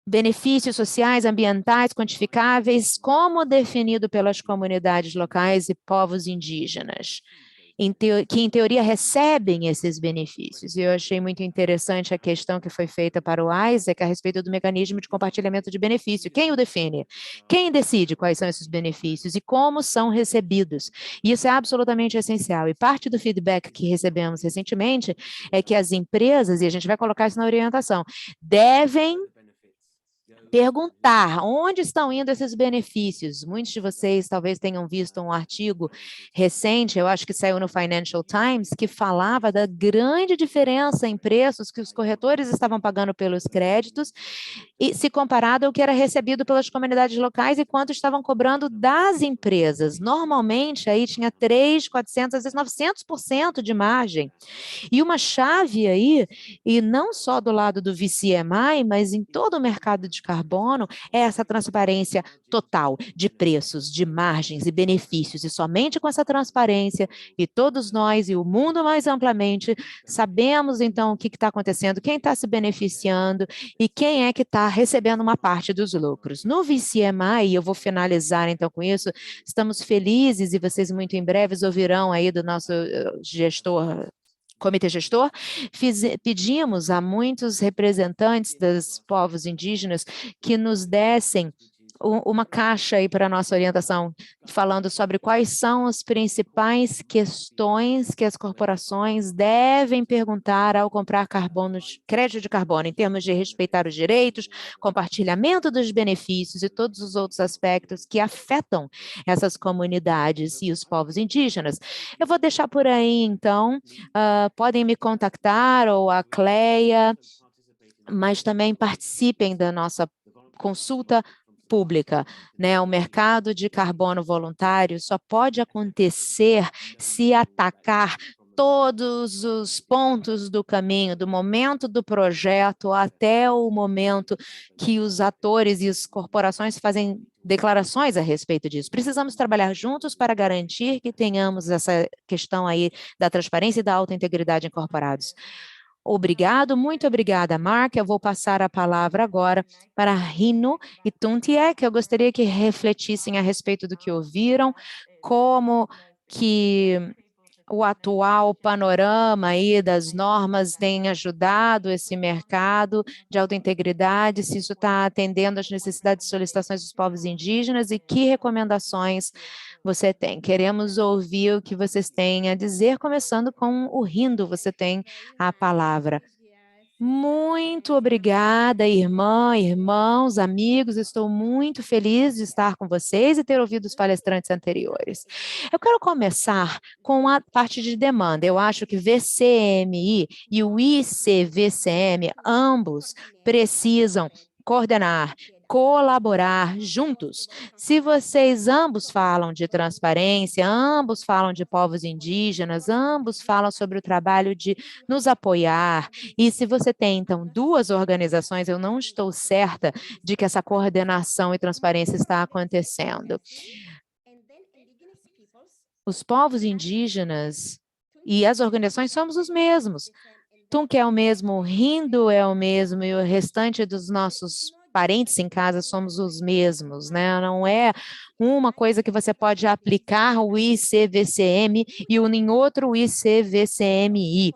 benefícios sociais, ambientais, quantificáveis, como definido pelas comunidades locais e povos indígenas, que em teoria recebem esses benefícios. E eu achei muito interessante a questão que foi feita para o Isaac a respeito do mecanismo de compartilhamento de benefício. Quem o define? Quem decide quais são esses benefícios e como são recebidos? Isso é absolutamente essencial. E parte do feedback que recebemos recentemente é que as empresas, e a gente vai colocar isso na orientação, devem perguntar onde estão indo esses benefícios. Muitos de vocês talvez tenham visto um artigo recente, eu acho que saiu no Financial Times, que falava da grande diferença em preços que os corretores estavam pagando pelos créditos e se comparado ao que era recebido pelas comunidades locais e quanto estavam cobrando das empresas. Normalmente, aí tinha 300, 400, às vezes 900% de margem. E uma chave aí, e não só do lado do VCMI, mas em todo o mercado de carbono, é essa transparência total de preços, de margens e benefícios. E somente com essa transparência, e todos nós e o mundo mais amplamente, sabemos então o que está acontecendo, quem está se beneficiando e quem é que está recebendo uma parte dos lucros. No VCMI, e eu vou finalizar então com isso, estamos felizes e vocês muito em breve ouvirão aí do nosso comitê gestor, pedimos a muitos representantes dos povos indígenas que nos dessem uma caixa aí para a nossa orientação, falando sobre quais são as principais questões que as corporações devem perguntar ao comprar crédito de carbono, em termos de respeitar os direitos, compartilhamento dos benefícios e todos os outros aspectos que afetam essas comunidades e os povos indígenas. Eu vou deixar por aí, então, podem me contactar ou a Cleia, mas também participem da nossa consulta pública, né? O mercado de carbono voluntário só pode acontecer se atacar todos os pontos do caminho, do momento do projeto até o momento que os atores e as corporações fazem declarações a respeito disso. Precisamos trabalhar juntos para garantir que tenhamos essa questão aí da transparência e da alta integridade incorporados. Obrigado, muito obrigada, Mark. Eu vou passar a palavra agora para Rino e Tuntie, que eu gostaria que refletissem a respeito do que ouviram, como que o atual panorama aí das normas tem ajudado esse mercado de autointegridade, se isso está atendendo às necessidades e solicitações dos povos indígenas e que recomendações você tem. Queremos ouvir o que vocês têm a dizer, começando com o Rindo, você tem a palavra. Muito obrigada, irmã, irmãos, amigos. Estou muito feliz de estar com vocês e ter ouvido os palestrantes anteriores. Eu quero começar com a parte de demanda. Eu acho que VCMI e o ICVCM, ambos precisam coordenar, colaborar juntos. Se vocês ambos falam de transparência, ambos falam de povos indígenas, ambos falam sobre o trabalho de nos apoiar, e se você tem, então, duas organizações, eu não estou certa de que essa coordenação e transparência está acontecendo. Os povos indígenas e as organizações somos os mesmos. Tunque é o mesmo, Rindo é o mesmo, e o restante dos nossos parentes em casa somos os mesmos, né? Não é uma coisa que você pode aplicar o ICVCM e em outro ICVCMI.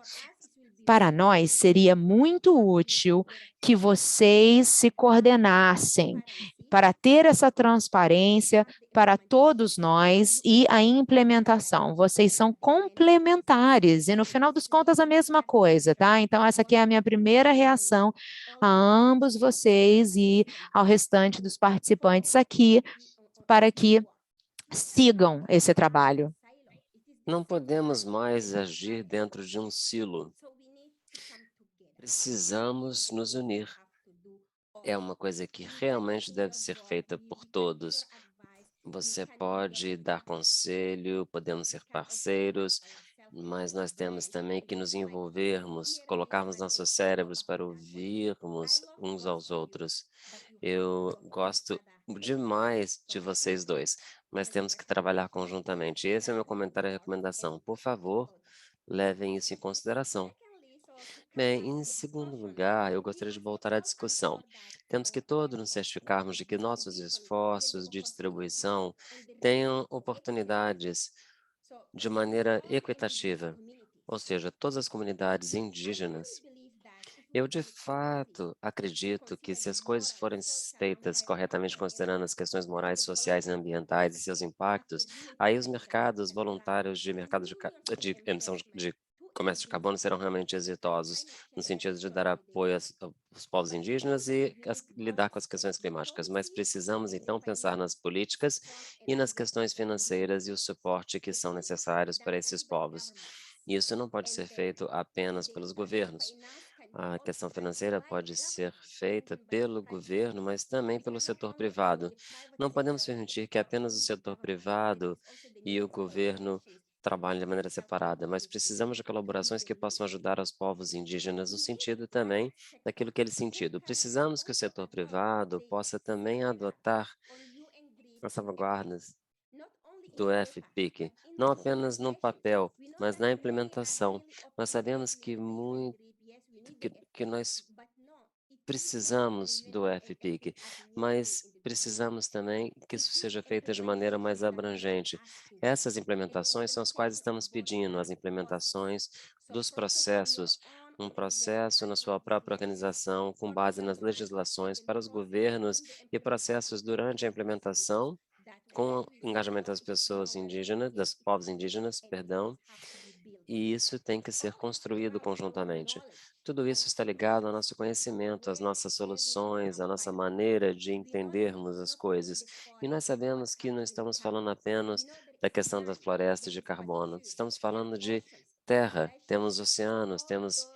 Para nós, seria muito útil que vocês se coordenassem para ter essa transparência para todos nós e a implementação. Vocês são complementares e, no final dos contas, a mesma coisa, tá? Então, essa aqui é a minha primeira reação a ambos vocês e ao restante dos participantes aqui, para que sigam esse trabalho. Não podemos mais agir dentro de um silo. Precisamos nos unir. É uma coisa que realmente deve ser feita por todos. Você pode dar conselho, podemos ser parceiros, mas nós temos também que nos envolvermos, colocarmos nossos cérebros para ouvirmos uns aos outros. Eu gosto demais de vocês dois, mas temos que trabalhar conjuntamente. Esse é o meu comentário e recomendação. Por favor, levem isso em consideração. Bem, em segundo lugar, eu gostaria de voltar à discussão. Temos que todos nos certificarmos de que nossos esforços de distribuição tenham oportunidades de maneira equitativa, ou seja, todas as comunidades indígenas. Eu, de fato, acredito que se as coisas forem feitas corretamente considerando as questões morais, sociais e ambientais e seus impactos, aí os mercados voluntários de de emissão de comércio de carbono serão realmente exitosos, no sentido de dar apoio aos povos indígenas e lidar com as questões climáticas. Mas precisamos, então, pensar nas políticas e nas questões financeiras e o suporte que são necessários para esses povos. Isso não pode ser feito apenas pelos governos. A questão financeira pode ser feita pelo governo, mas também pelo setor privado. Não podemos permitir que apenas o setor privado e o governo trabalhem de maneira separada, mas precisamos de colaborações que possam ajudar os povos indígenas no sentido também daquilo que eles sentido. Precisamos que o setor privado possa também adotar as salvaguardas do FPIC, não apenas no papel, mas na implementação. Nós sabemos que nós precisamos do FPIC, mas precisamos também que isso seja feito de maneira mais abrangente. Essas implementações são as quais estamos pedindo, as implementações dos processos, um processo na sua própria organização, com base nas legislações para os governos e processos durante a implementação, com o engajamento das pessoas indígenas, dos povos indígenas, perdão, e isso tem que ser construído conjuntamente. Tudo isso está ligado ao nosso conhecimento, às nossas soluções, à nossa maneira de entendermos as coisas. E nós sabemos que não estamos falando apenas da questão da floresta e de carbono, estamos falando de terra, temos oceanos, temos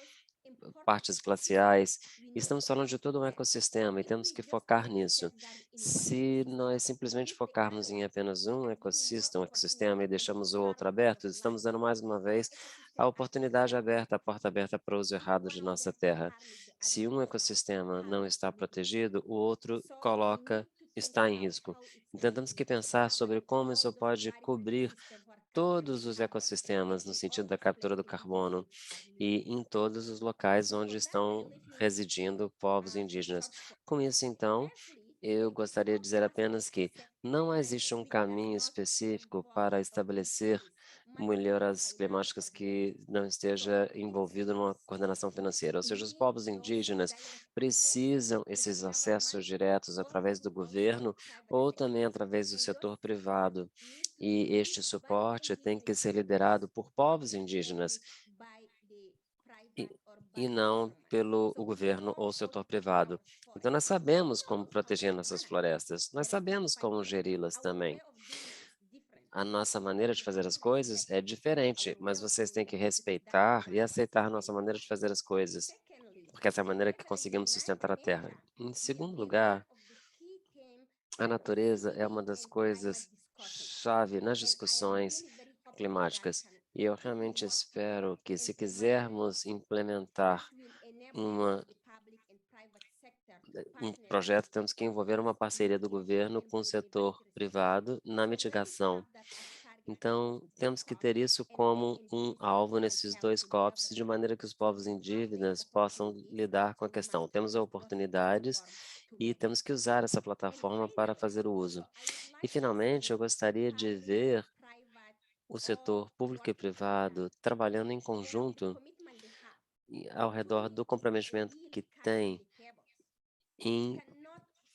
partes glaciais, estamos falando de todo um ecossistema e temos que focar nisso. Se nós simplesmente focarmos em apenas um ecossistema e deixamos o outro aberto, estamos dando mais uma vez a oportunidade aberta, a porta aberta para o uso errado de nossa terra. Se um ecossistema não está protegido, o outro está em risco. Então, temos que pensar sobre como isso pode cobrir todos os ecossistemas no sentido da captura do carbono e em todos os locais onde estão residindo povos indígenas. Com isso, então, eu gostaria de dizer apenas que não existe um caminho específico para estabelecer melhoras climáticas que não esteja envolvido numa coordenação financeira. Ou seja, os povos indígenas precisam esses acessos diretos através do governo ou também através do setor privado. E este suporte tem que ser liderado por povos indígenas e não pelo o governo ou setor privado. Então, nós sabemos como proteger nossas florestas, nós sabemos como geri-las também. A nossa maneira de fazer as coisas é diferente, mas vocês têm que respeitar e aceitar a nossa maneira de fazer as coisas, porque essa é a maneira que conseguimos sustentar a Terra. Em segundo lugar, a natureza é uma das coisas chave nas discussões climáticas. E eu realmente espero que, se quisermos implementar um projeto, temos que envolver uma parceria do governo com o setor privado na mitigação. Então, temos que ter isso como um alvo nesses dois COPs, de maneira que os povos indígenas possam lidar com a questão. Temos oportunidades e temos que usar essa plataforma para fazer o uso. E, finalmente, eu gostaria de ver o setor público e privado trabalhando em conjunto ao redor do comprometimento que tem em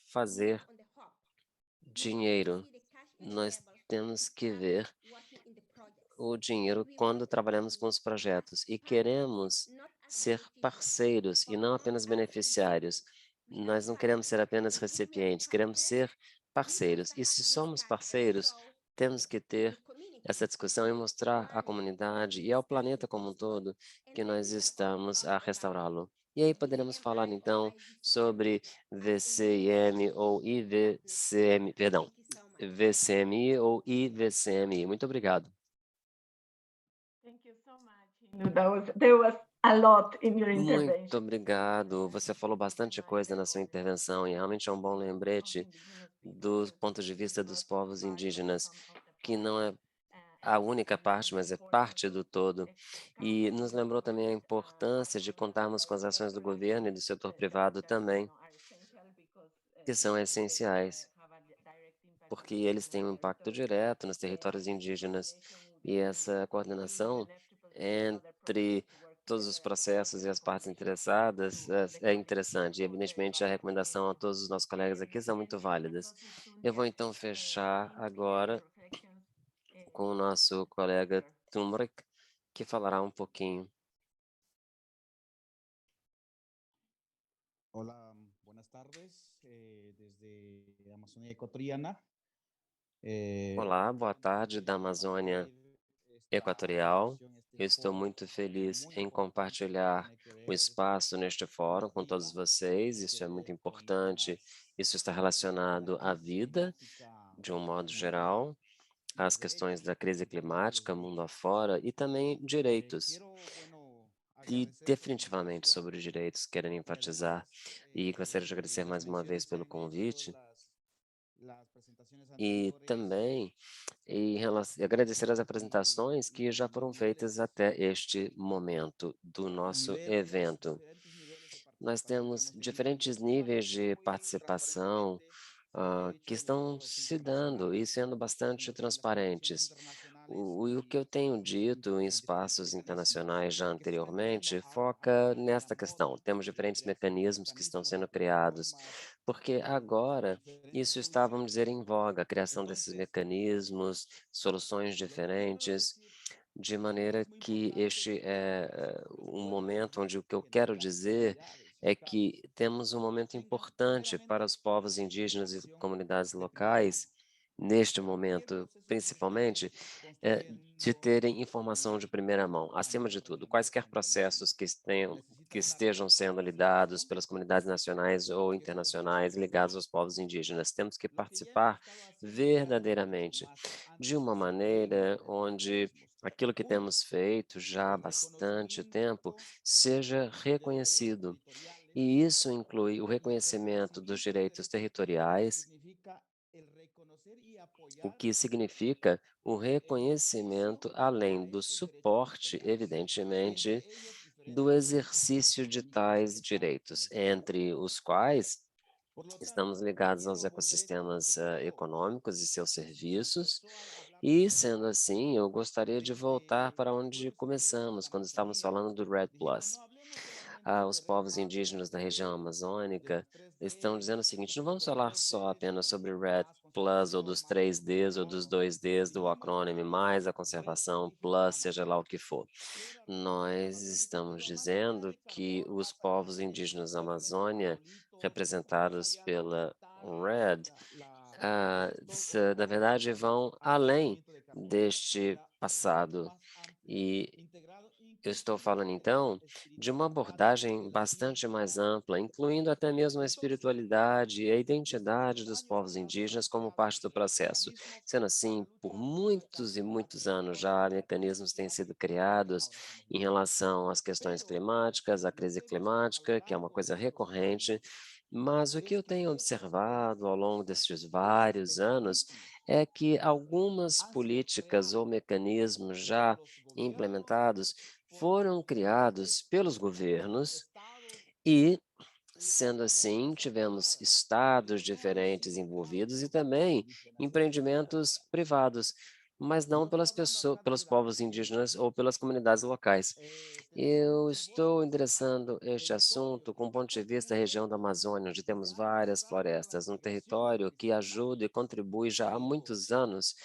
fazer dinheiro. Nós temos que ver o dinheiro quando trabalhamos com os projetos e queremos ser parceiros e não apenas beneficiários. Nós não queremos ser apenas recipientes, queremos ser parceiros. E se somos parceiros, temos que ter essa discussão e mostrar à comunidade e ao planeta como um todo que nós estamos a restaurá-lo. E aí poderemos falar então sobre VCIM ou IVCM, perdão, VCMI ou IVCMI. Muito obrigado. There was a lot in your Muito intervention. obrigado. Você falou bastante coisa na sua intervenção e realmente é um bom lembrete do ponto de vista dos povos indígenas, que não é a única parte, mas é parte do todo. E nos lembrou também a importância de contarmos com as ações do governo e do setor privado também, que são essenciais, porque eles têm um impacto direto nos territórios indígenas. E essa coordenação entre todos os processos e as partes interessadas é interessante. E, evidentemente, a recomendação a todos os nossos colegas aqui são muito válidas. Eu vou, então, fechar agora com o nosso colega Tumbrek, que falará um pouquinho. Hola, buenas tardes, desde a Amazônia Equatoriana. Olá, boa tarde da Amazônia Equatorial. Eu estou muito feliz em compartilhar o espaço neste fórum com todos vocês. Isso é muito importante. Isso está relacionado à vida, de um modo geral, às questões da crise climática, mundo afora, e também direitos. E definitivamente sobre os direitos, quero enfatizar e gostaria de agradecer mais uma vez pelo convite. E também agradecer as apresentações que já foram feitas até este momento do nosso evento. Nós temos diferentes níveis de participação que estão se dando e sendo bastante transparentes. O que eu tenho dito em espaços internacionais já anteriormente foca nesta questão. Temos diferentes mecanismos que estão sendo criados, porque agora isso está, vamos dizer, em voga, a criação desses mecanismos, soluções diferentes, de maneira que este é um momento onde o que eu quero dizer é que temos um momento importante para os povos indígenas e comunidades locais, neste momento, principalmente, de terem informação de primeira mão. Acima de tudo, quaisquer processos que estejam sendo lidados pelas comunidades nacionais ou internacionais ligados aos povos indígenas. Temos que participar verdadeiramente, de uma maneira onde aquilo que temos feito já há bastante tempo seja reconhecido. E isso inclui o reconhecimento dos direitos territoriais, o que significa o reconhecimento, além do suporte, evidentemente, do exercício de tais direitos, entre os quais estamos ligados aos ecossistemas econômicos e seus serviços, E, sendo assim, eu gostaria de voltar para onde começamos, quando estávamos falando do REDD+. Os povos indígenas da região amazônica estão dizendo o seguinte: não vamos falar só apenas sobre REDD+, ou dos 3Ds, ou dos 2Ds do acrônimo, mais a conservação, plus, seja lá o que for. Nós estamos dizendo que os povos indígenas da Amazônia, representados pela REDD, na verdade, vão além deste passado. E eu estou falando, então, de uma abordagem bastante mais ampla, incluindo até mesmo a espiritualidade e a identidade dos povos indígenas como parte do processo. Sendo assim, por muitos e muitos anos já, mecanismos têm sido criados em relação às questões climáticas, à crise climática, que é uma coisa recorrente, mas o que eu tenho observado ao longo desses vários anos é que algumas políticas ou mecanismos já implementados foram criados pelos governos e, sendo assim, tivemos estados diferentes envolvidos e também empreendimentos privados, mas não pelas pessoas, pelos povos indígenas ou pelas comunidades locais. Eu estou endereçando este assunto com o ponto de vista da região da Amazônia, onde temos várias florestas, um território que ajuda e contribui já há muitos anos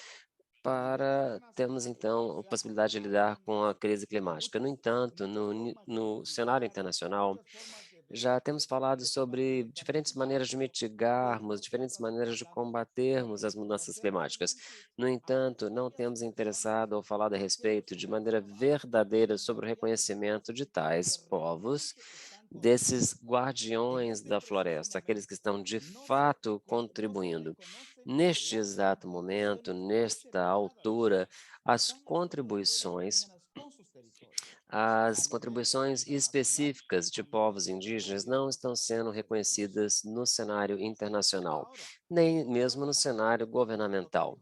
para termos, então, a possibilidade de lidar com a crise climática. No entanto, no cenário internacional, já temos falado sobre diferentes maneiras de mitigarmos, diferentes maneiras de combatermos as mudanças climáticas. No entanto, não temos interessado ou falado a respeito de maneira verdadeira sobre o reconhecimento de tais povos, desses guardiões da floresta, aqueles que estão de fato contribuindo. Neste exato momento, nesta altura, as contribuições específicas de povos indígenas não estão sendo reconhecidas no cenário internacional, nem mesmo no cenário governamental.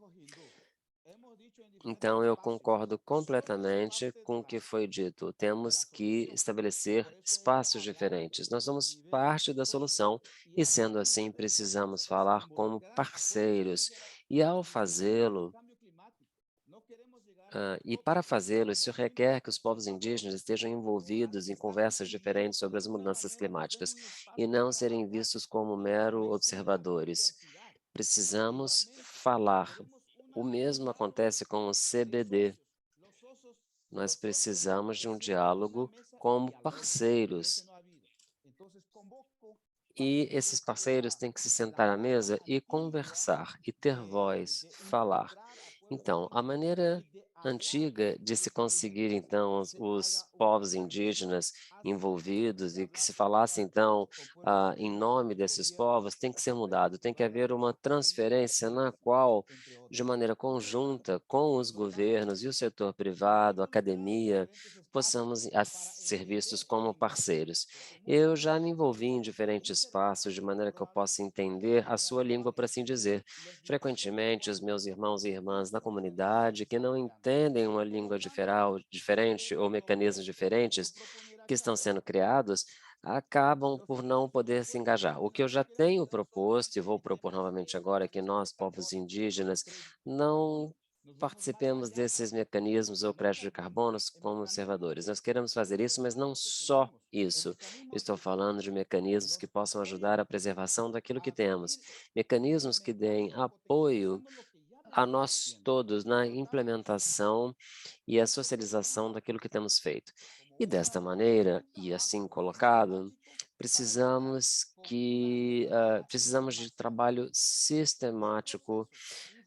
Então, eu concordo completamente com o que foi dito. Temos que estabelecer espaços diferentes. Nós somos parte da solução e, sendo assim, precisamos falar como parceiros. E, ao fazê-lo, e para fazê-lo, isso requer que os povos indígenas estejam envolvidos em conversas diferentes sobre as mudanças climáticas e não serem vistos como mero observadores. Precisamos falar. O mesmo acontece com o CBD. Nós precisamos de um diálogo como parceiros. E esses parceiros têm que se sentar à mesa e conversar, e ter voz, falar. Então, a maneira antiga de se conseguir, então, os povos indígenas envolvidos e que se falasse, então, em nome desses povos, tem que ser mudado. Tem que haver uma transferência na qual, de maneira conjunta com os governos e o setor privado, a academia, possamos ser vistos como parceiros. Eu já me envolvi em diferentes espaços de maneira que eu possa entender a sua língua, por assim dizer. Frequentemente, os meus irmãos e irmãs da comunidade que não entendem uma língua diferente ou mecanismos diferentes que estão sendo criados, acabam por não poder se engajar. O que eu já tenho proposto, e vou propor novamente agora, é que nós, povos indígenas, não participemos desses mecanismos ou créditos de carbono como observadores. Nós queremos fazer isso, mas não só isso. Eu estou falando de mecanismos que possam ajudar a preservação daquilo que temos, mecanismos que deem apoio a nós todos na implementação e a socialização daquilo que temos feito. E desta maneira, e assim colocado, precisamos de trabalho sistemático,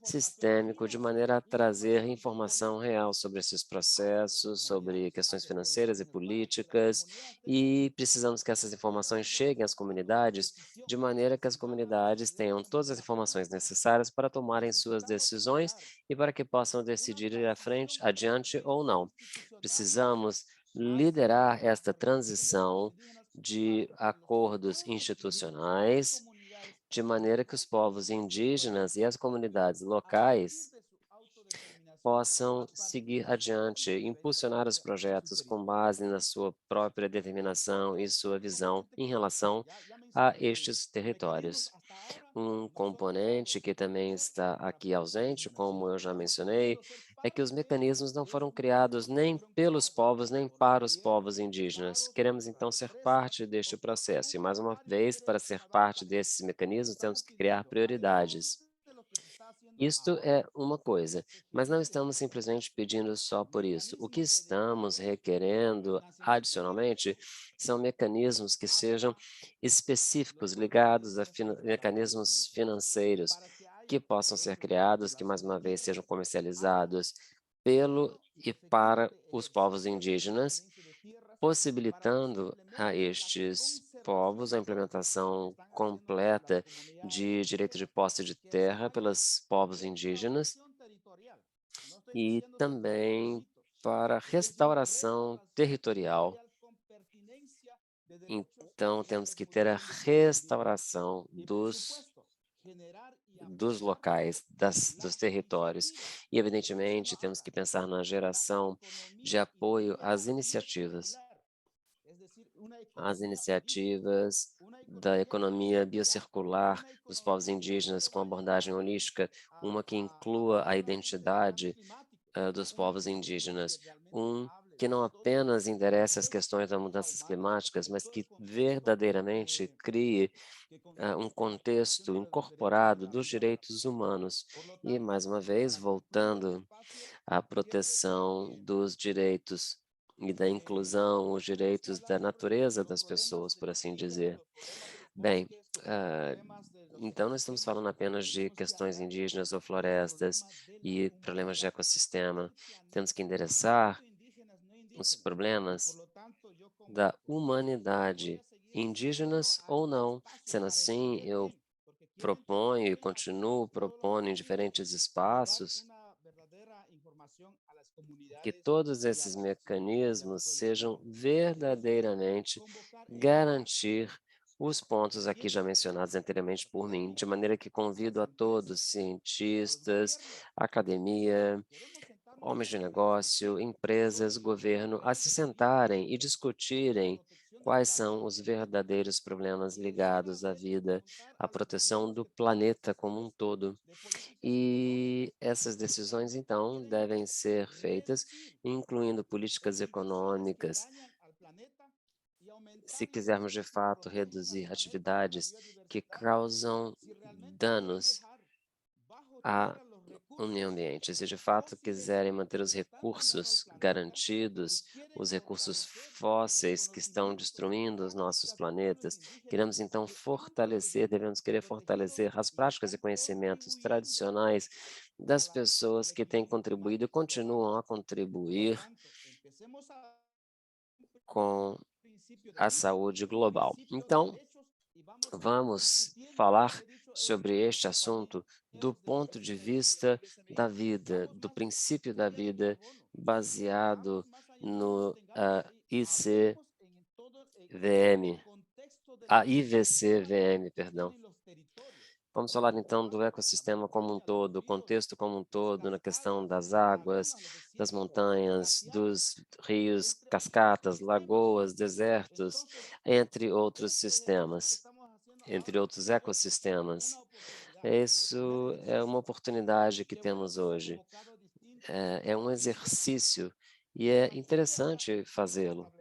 sistêmico, de maneira a trazer informação real sobre esses processos, sobre questões financeiras e políticas, e precisamos que essas informações cheguem às comunidades de maneira que as comunidades tenham todas as informações necessárias para tomarem suas decisões e para que possam decidir ir à frente, adiante ou não. Precisamos liderar esta transição de acordos institucionais, de maneira que os povos indígenas e as comunidades locais possam seguir adiante, impulsionar os projetos com base na sua própria determinação e sua visão em relação a estes territórios. Um componente que também está aqui ausente, como eu já mencionei, é que os mecanismos não foram criados nem pelos povos, nem para os povos indígenas. Queremos, então, ser parte deste processo. E, mais uma vez, para ser parte desses mecanismos, temos que criar prioridades. Isto é uma coisa, mas não estamos simplesmente pedindo só por isso. O que estamos requerendo, adicionalmente, são mecanismos que sejam específicos, ligados a mecanismos financeiros, que possam ser criados, que, mais uma vez, sejam comercializados pelo e para os povos indígenas, possibilitando a estes povos a implementação completa de direito de posse de terra pelos povos indígenas e também para restauração territorial. Então, temos que ter a restauração dos locais, dos territórios. E, evidentemente, temos que pensar na geração de apoio às iniciativas da economia biocircular dos povos indígenas com abordagem holística, uma que inclua a identidade dos povos indígenas, que não apenas enderece as questões das mudanças climáticas, mas que verdadeiramente crie um contexto incorporado dos direitos humanos. E, mais uma vez, voltando à proteção dos direitos e da inclusão, os direitos da natureza das pessoas, por assim dizer. Bem, então nós estamos falando apenas de questões indígenas ou florestas e problemas de ecossistema. Temos que endereçar os problemas da humanidade, indígenas ou não. Sendo assim, eu proponho e continuo propondo em diferentes espaços que todos esses mecanismos sejam verdadeiramente garantir os pontos aqui já mencionados anteriormente por mim, de maneira que convido a todos, cientistas, academia, homens de negócio, empresas, governo, a se sentarem e discutirem quais são os verdadeiros problemas ligados à vida, à proteção do planeta como um todo. E essas decisões, então, devem ser feitas, incluindo políticas econômicas, se quisermos de fato reduzir atividades que causam danos ao meio ambiente. Se de fato quiserem manter os recursos garantidos, os recursos fósseis que estão destruindo os nossos planetas, queremos então devemos querer fortalecer as práticas e conhecimentos tradicionais das pessoas que têm contribuído e continuam a contribuir com a saúde global. Então, vamos falar sobre este assunto do ponto de vista da vida, do princípio da vida, baseado no IVCVM, perdão. Vamos falar então do ecossistema como um todo, do contexto como um todo, na questão das águas, das montanhas, dos rios, cascatas, lagoas, desertos, entre outros sistemas, entre outros ecossistemas. Isso é uma oportunidade que temos hoje. É um exercício e é interessante fazê-lo.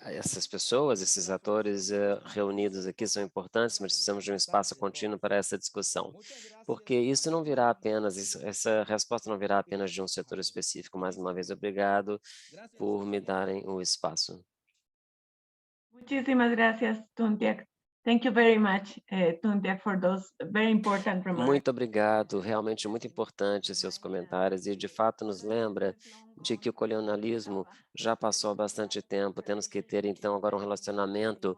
Essas pessoas, esses atores reunidos aqui são importantes, mas precisamos de um espaço contínuo para essa discussão, porque isso não virá apenas, essa resposta não virá apenas de um setor específico. Mais uma vez, obrigado por me darem o espaço. Muchísimas gracias, Tuntiak. Thank you very much, Tuntiak, for those very important remarks. Muito obrigado, realmente muito importante seus comentários e de fato nos lembra de que o colonialismo já passou há bastante tempo, temos que ter então agora um relacionamento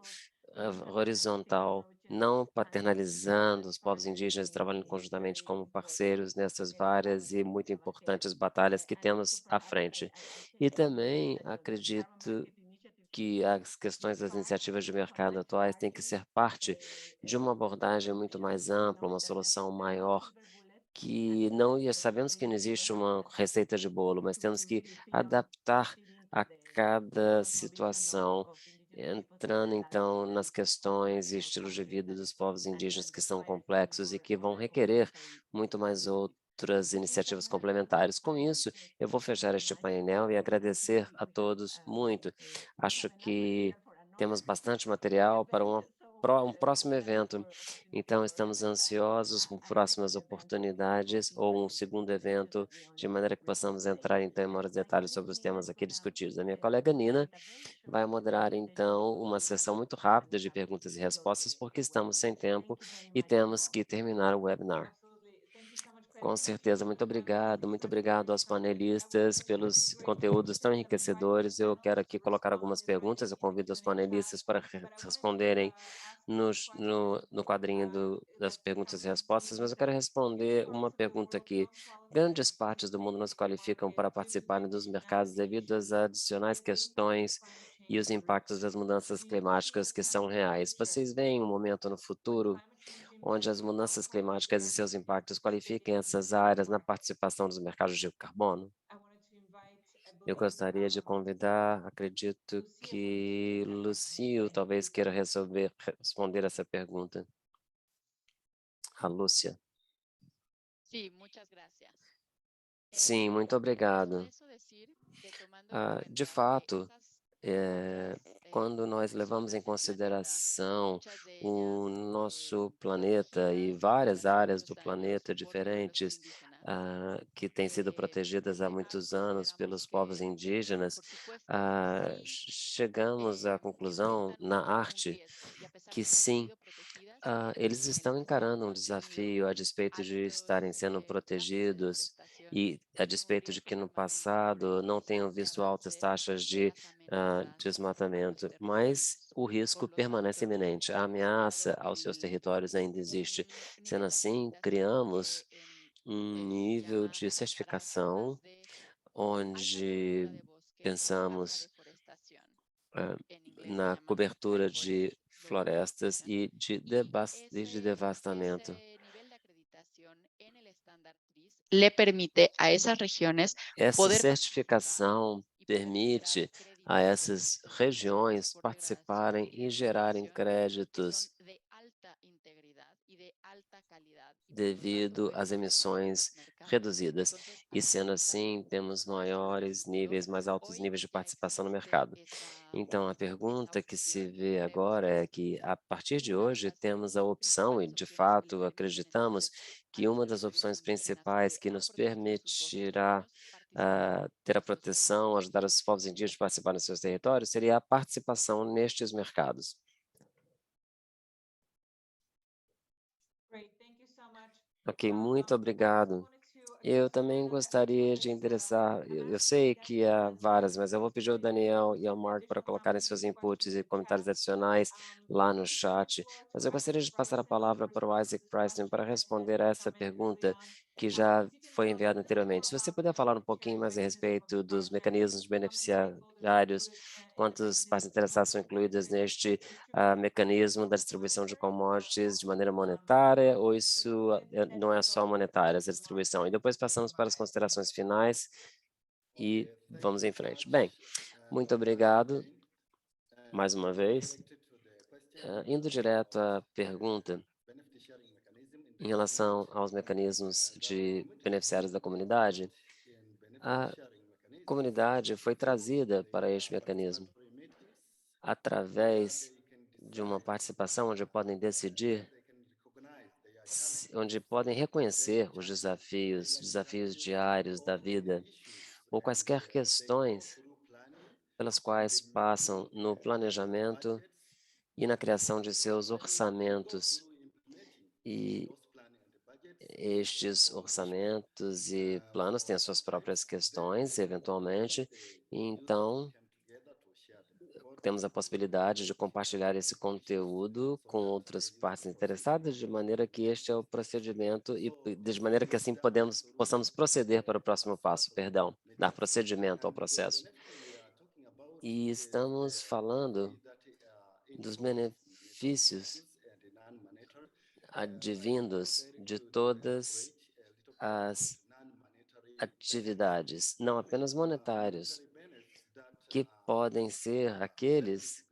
horizontal, não paternalizando os povos indígenas, trabalhando conjuntamente como parceiros nessas várias e muito importantes batalhas que temos à frente. E também acredito que as questões das iniciativas de mercado atuais têm que ser parte de uma abordagem muito mais ampla, uma solução maior, que sabemos que não existe uma receita de bolo, mas temos que adaptar a cada situação, entrando então nas questões e estilos de vida dos povos indígenas que são complexos e que vão requerer muito mais outras iniciativas complementares. Com isso, eu vou fechar este painel e agradecer a todos muito. Acho que temos bastante material para um próximo evento. Então, estamos ansiosos por próximas oportunidades ou um segundo evento, de maneira que possamos entrar então em maiores detalhes sobre os temas aqui discutidos. A minha colega Nina vai moderar então uma sessão muito rápida de perguntas e respostas, porque estamos sem tempo e temos que terminar o webinar. Com certeza, muito obrigado aos panelistas pelos conteúdos tão enriquecedores. Eu quero aqui colocar algumas perguntas, eu convido os panelistas para responderem no quadrinho das perguntas e respostas, mas eu quero responder uma pergunta aqui. Grandes partes do mundo não se qualificam para participarem dos mercados devido às adicionais questões e os impactos das mudanças climáticas que são reais. Vocês veem um momento no futuro onde as mudanças climáticas e seus impactos qualifiquem essas áreas na participação dos mercados de carbono? Eu gostaria de convidar, acredito que Lucio talvez queira responder essa pergunta. A Lúcia. Sim, muito obrigado. De fato, quando nós levamos em consideração o nosso planeta e várias áreas do planeta diferentes, que têm sido protegidas há muitos anos pelos povos indígenas, chegamos à conclusão na arte que sim, eles estão encarando um desafio a despeito de estarem sendo protegidos e a despeito de que no passado não tenham visto altas taxas de desmatamento, mas o risco permanece iminente. A ameaça aos seus territórios ainda existe. Sendo assim, criamos um nível de certificação onde pensamos na cobertura de florestas e de devastamento. Essa certificação permite a essas regiões participarem e gerarem créditos devido às emissões reduzidas. E sendo assim, temos mais altos níveis de participação no mercado. Então, a pergunta que se vê agora é que, a partir de hoje, temos a opção, e de fato acreditamos que uma das opções principais que nos permitirá ter a proteção, ajudar os povos indígenas a participar nos seus territórios, seria a participação nestes mercados. Ok, muito obrigado. Eu também gostaria de endereçar, eu sei que há várias, mas eu vou pedir ao Daniel e ao Mark para colocarem seus inputs e comentários adicionais lá no chat, mas eu gostaria de passar a palavra para o Isaac Priceman para responder a essa pergunta que já foi enviada anteriormente. Se você puder falar um pouquinho mais a respeito dos mecanismos beneficiários, quantas partes interessadas são incluídas neste mecanismo da distribuição de commodities de maneira monetária, ou isso não é só monetária, essa distribuição? E depois passamos para as considerações finais e vamos em frente. Bem, muito obrigado mais uma vez. Indo direto à pergunta em relação aos mecanismos de beneficiários da comunidade, a comunidade foi trazida para este mecanismo através de uma participação onde podem decidir, onde podem reconhecer os desafios diários da vida, ou quaisquer questões pelas quais passam no planejamento e na criação de seus orçamentos. E estes orçamentos e planos têm as suas próprias questões, eventualmente, e então temos a possibilidade de compartilhar esse conteúdo com outras partes interessadas, de maneira que este é o procedimento e de maneira que assim possamos proceder para o próximo passo, dar procedimento ao processo. E estamos falando dos benefícios advindos de todas as atividades, não apenas monetários, que podem ser aqueles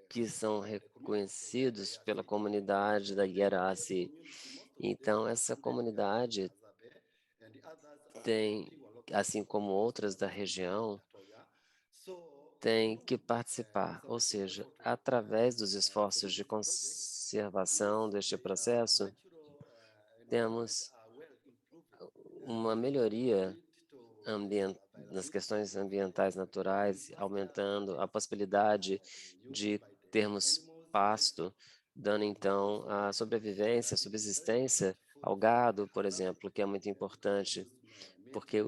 que são reconhecidos pela comunidade da Ierace. Então, essa comunidade tem, assim como outras da região, tem que participar, ou seja, através dos esforços de conservação deste processo, temos uma melhoria nas questões ambientais naturais, aumentando a possibilidade de termos pasto, dando então a sobrevivência, a subsistência ao gado, por exemplo, que é muito importante, porque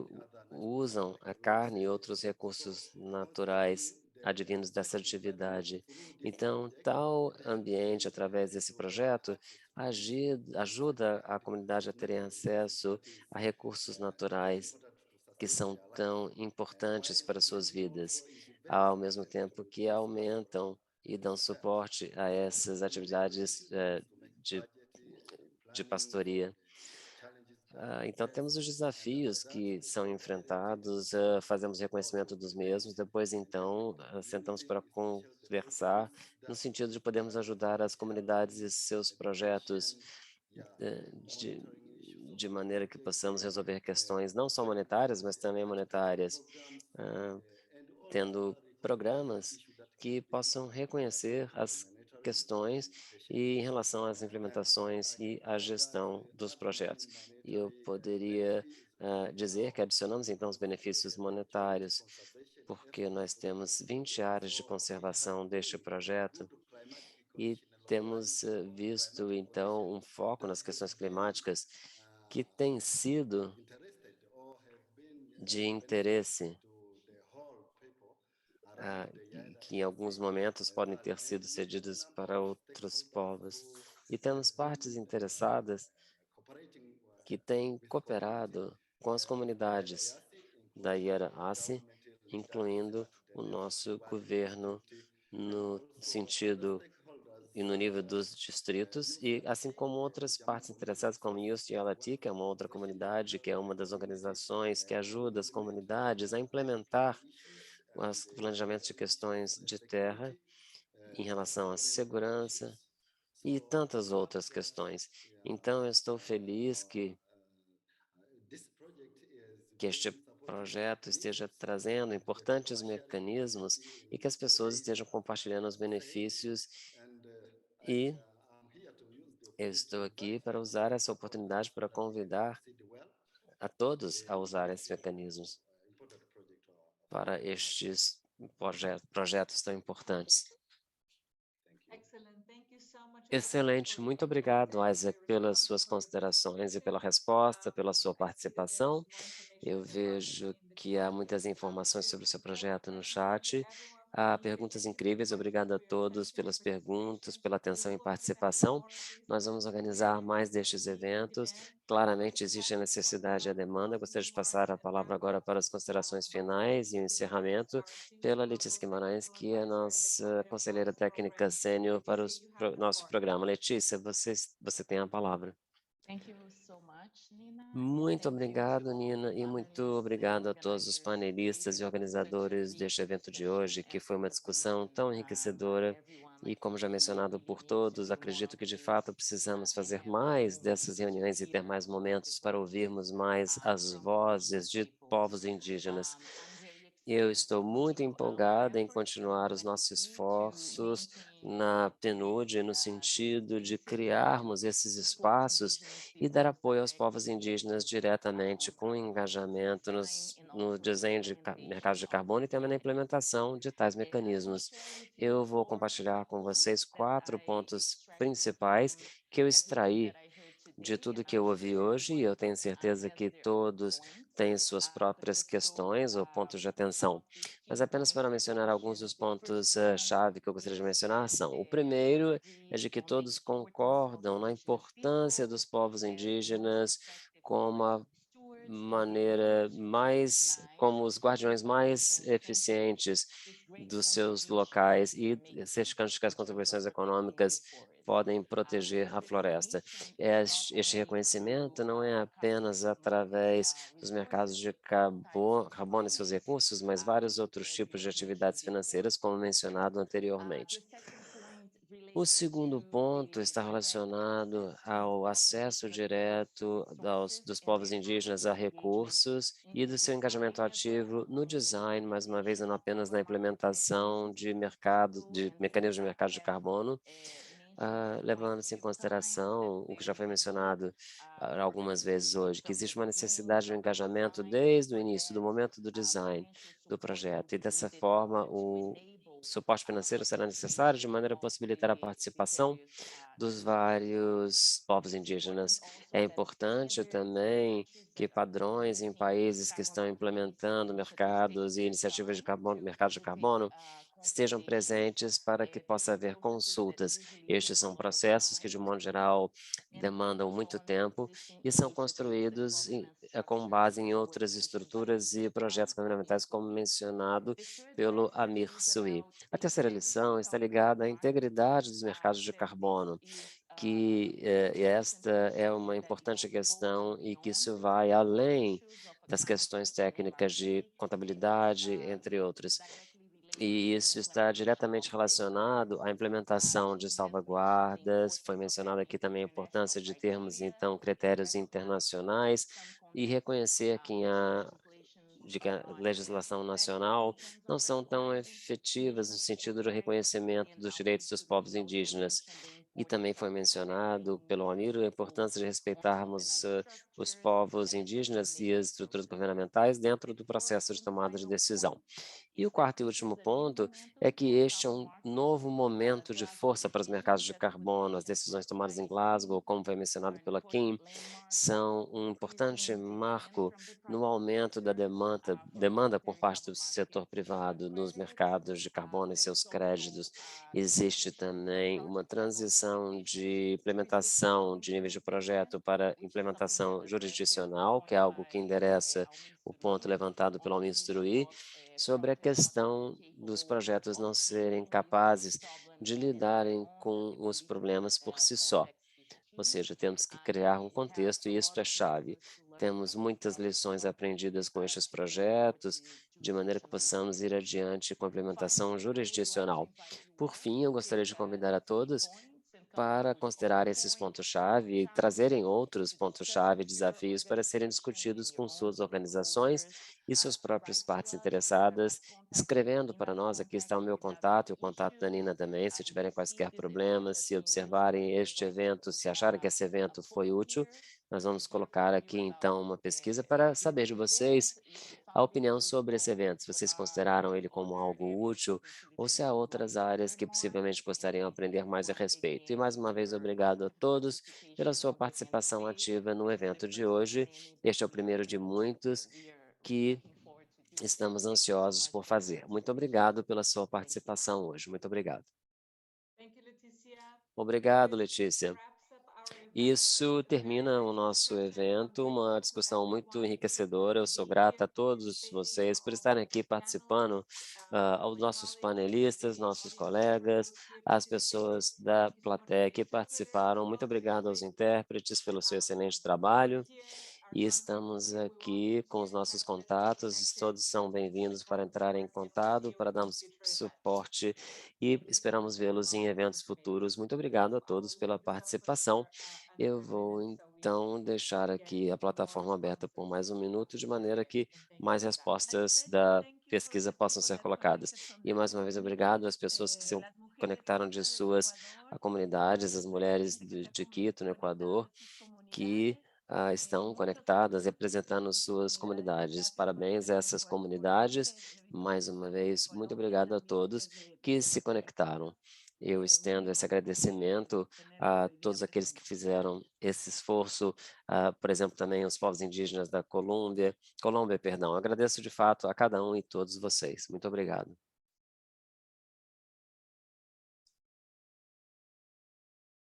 usam a carne e outros recursos naturais advindos dessa atividade. Então, tal ambiente, através desse projeto, ajuda a comunidade a terem acesso a recursos naturais que são tão importantes para suas vidas, ao mesmo tempo que aumentam e dão suporte a essas atividades de pastoria. Então, temos os desafios que são enfrentados, fazemos reconhecimento dos mesmos, depois, então, sentamos para conversar, no sentido de podermos ajudar as comunidades e seus projetos de maneira que possamos resolver questões não só monetárias, mas também monetárias, tendo programas que possam reconhecer as questões e em relação às implementações e à gestão dos projetos. E eu poderia dizer que adicionamos então os benefícios monetários, porque nós temos 20 áreas de conservação deste projeto e temos visto então um foco nas questões climáticas que tem sido de interesse, que em alguns momentos podem ter sido cedidos para outros povos. E temos partes interessadas que têm cooperado com as comunidades da Ierace, incluindo o nosso governo no sentido e no nível dos distritos, e assim como outras partes interessadas, como Youth Yalati, que é uma outra comunidade, que é uma das organizações que ajuda as comunidades a implementar os planejamentos de questões de terra em relação à segurança e tantas outras questões. Então, eu estou feliz que este projeto esteja trazendo importantes mecanismos e que as pessoas estejam compartilhando os benefícios, e eu estou aqui para usar essa oportunidade para convidar a todos a usar esses mecanismos para estes projetos tão importantes. Excelente, muito obrigado, Isaac, pelas suas considerações e pela resposta, pela sua participação. Eu vejo que há muitas informações sobre o seu projeto no chat. Há perguntas incríveis, obrigado a todos pelas perguntas, pela atenção e participação. Nós vamos organizar mais destes eventos. Claramente existe a necessidade e a demanda. Eu gostaria de passar a palavra agora para as considerações finais e o encerramento pela Letícia Guimarães, que é a nossa conselheira técnica sênior para o nosso programa. Letícia, você tem a palavra. Muito obrigado, Nina, e muito obrigado a todos os panelistas e organizadores deste evento de hoje, que foi uma discussão tão enriquecedora e, como já mencionado por todos, acredito que de fato precisamos fazer mais dessas reuniões e ter mais momentos para ouvirmos mais as vozes de povos indígenas. Eu estou muito empolgada em continuar os nossos esforços na PNUD, no sentido de criarmos esses espaços e dar apoio aos povos indígenas diretamente, com engajamento no desenho de mercado de carbono e também na implementação de tais mecanismos. Eu vou compartilhar com vocês 4 pontos principais que eu extraí de tudo que eu ouvi hoje, e eu tenho certeza que todos têm suas próprias questões ou pontos de atenção. Mas apenas para mencionar alguns dos pontos-chave que eu gostaria de mencionar são: o primeiro é de que todos concordam na importância dos povos indígenas como maneira como os guardiões mais eficientes dos seus locais e certificantes que as contribuições econômicas podem proteger a floresta. Este reconhecimento não é apenas através dos mercados de carbono e seus recursos, mas vários outros tipos de atividades financeiras, como mencionado anteriormente. O segundo ponto está relacionado ao acesso direto dos povos indígenas a recursos e do seu engajamento ativo no design, mais uma vez, não apenas na implementação de mecanismos de mercado de carbono, levando-se em consideração o que já foi mencionado algumas vezes hoje, que existe uma necessidade de um engajamento desde o início, do momento do design do projeto, e dessa forma o suporte financeiro será necessário de maneira a possibilitar a participação dos vários povos indígenas. É importante também que padrões em países que estão implementando mercados e iniciativas de mercado de carbono estejam presentes para que possa haver consultas. Estes são processos que, de modo geral, demandam muito tempo e são construídos com base em outras estruturas e projetos governamentais, como mencionado pelo Amir Sui. A terceira lição está ligada à integridade dos mercados de carbono, que esta é uma importante questão e que isso vai além das questões técnicas de contabilidade, entre outras. E isso está diretamente relacionado à implementação de salvaguardas. Foi mencionado aqui também a importância de termos, então, critérios internacionais e reconhecer que a legislação nacional não são tão efetivas no sentido do reconhecimento dos direitos dos povos indígenas. E também foi mencionado pelo Amir a importância de respeitarmos os povos indígenas e as estruturas governamentais dentro do processo de tomada de decisão. E o quarto e último ponto é que este é um novo momento de força para os mercados de carbono. As decisões tomadas em Glasgow, como foi mencionado pela Kim, são um importante marco no aumento da demanda por parte do setor privado nos mercados de carbono e seus créditos. Existe também uma transição de implementação de níveis de projeto para implementação jurisdicional, que é algo que endereça o ponto levantado pelo ministro Yi, sobre a questão dos projetos não serem capazes de lidarem com os problemas por si só. Ou seja, temos que criar um contexto e isso é chave. Temos muitas lições aprendidas com estes projetos, de maneira que possamos ir adiante com a implementação jurisdicional. Por fim, eu gostaria de convidar a todos para considerar esses pontos-chave e trazerem outros pontos-chave, desafios para serem discutidos com suas organizações e suas próprias partes interessadas, escrevendo para nós. Aqui está o meu contato e o contato da Nina também, se tiverem quaisquer problemas, se observarem este evento, se acharem que esse evento foi útil, nós vamos colocar aqui então uma pesquisa para saber de vocês a opinião sobre esse evento, se vocês consideraram ele como algo útil ou se há outras áreas que possivelmente gostariam de aprender mais a respeito. E mais uma vez, obrigado a todos pela sua participação ativa no evento de hoje. Este é o primeiro de muitos que estamos ansiosos por fazer. Muito obrigado pela sua participação hoje. Muito obrigado. Obrigado, Letícia. Isso termina o nosso evento, uma discussão muito enriquecedora. Eu sou grata a todos vocês por estarem aqui participando, aos nossos panelistas, nossos colegas, as pessoas da plateia que participaram. Muito obrigado aos intérpretes pelo seu excelente trabalho. E estamos aqui com os nossos contatos, todos são bem-vindos para entrar em contato, para darmos suporte e esperamos vê-los em eventos futuros. Muito obrigado a todos pela participação. Eu vou então deixar aqui a plataforma aberta por mais um minuto, de maneira que mais respostas da pesquisa possam ser colocadas. E mais uma vez, obrigado às pessoas que se conectaram de suas comunidades, as mulheres de Quito, no Equador, que estão conectadas, representando suas comunidades. Parabéns a essas comunidades. Mais uma vez, muito obrigado a todos que se conectaram. Eu estendo esse agradecimento a todos aqueles que fizeram esse esforço, por exemplo, também os povos indígenas da Colômbia, perdão. Agradeço de fato a cada um e todos vocês. Muito obrigado.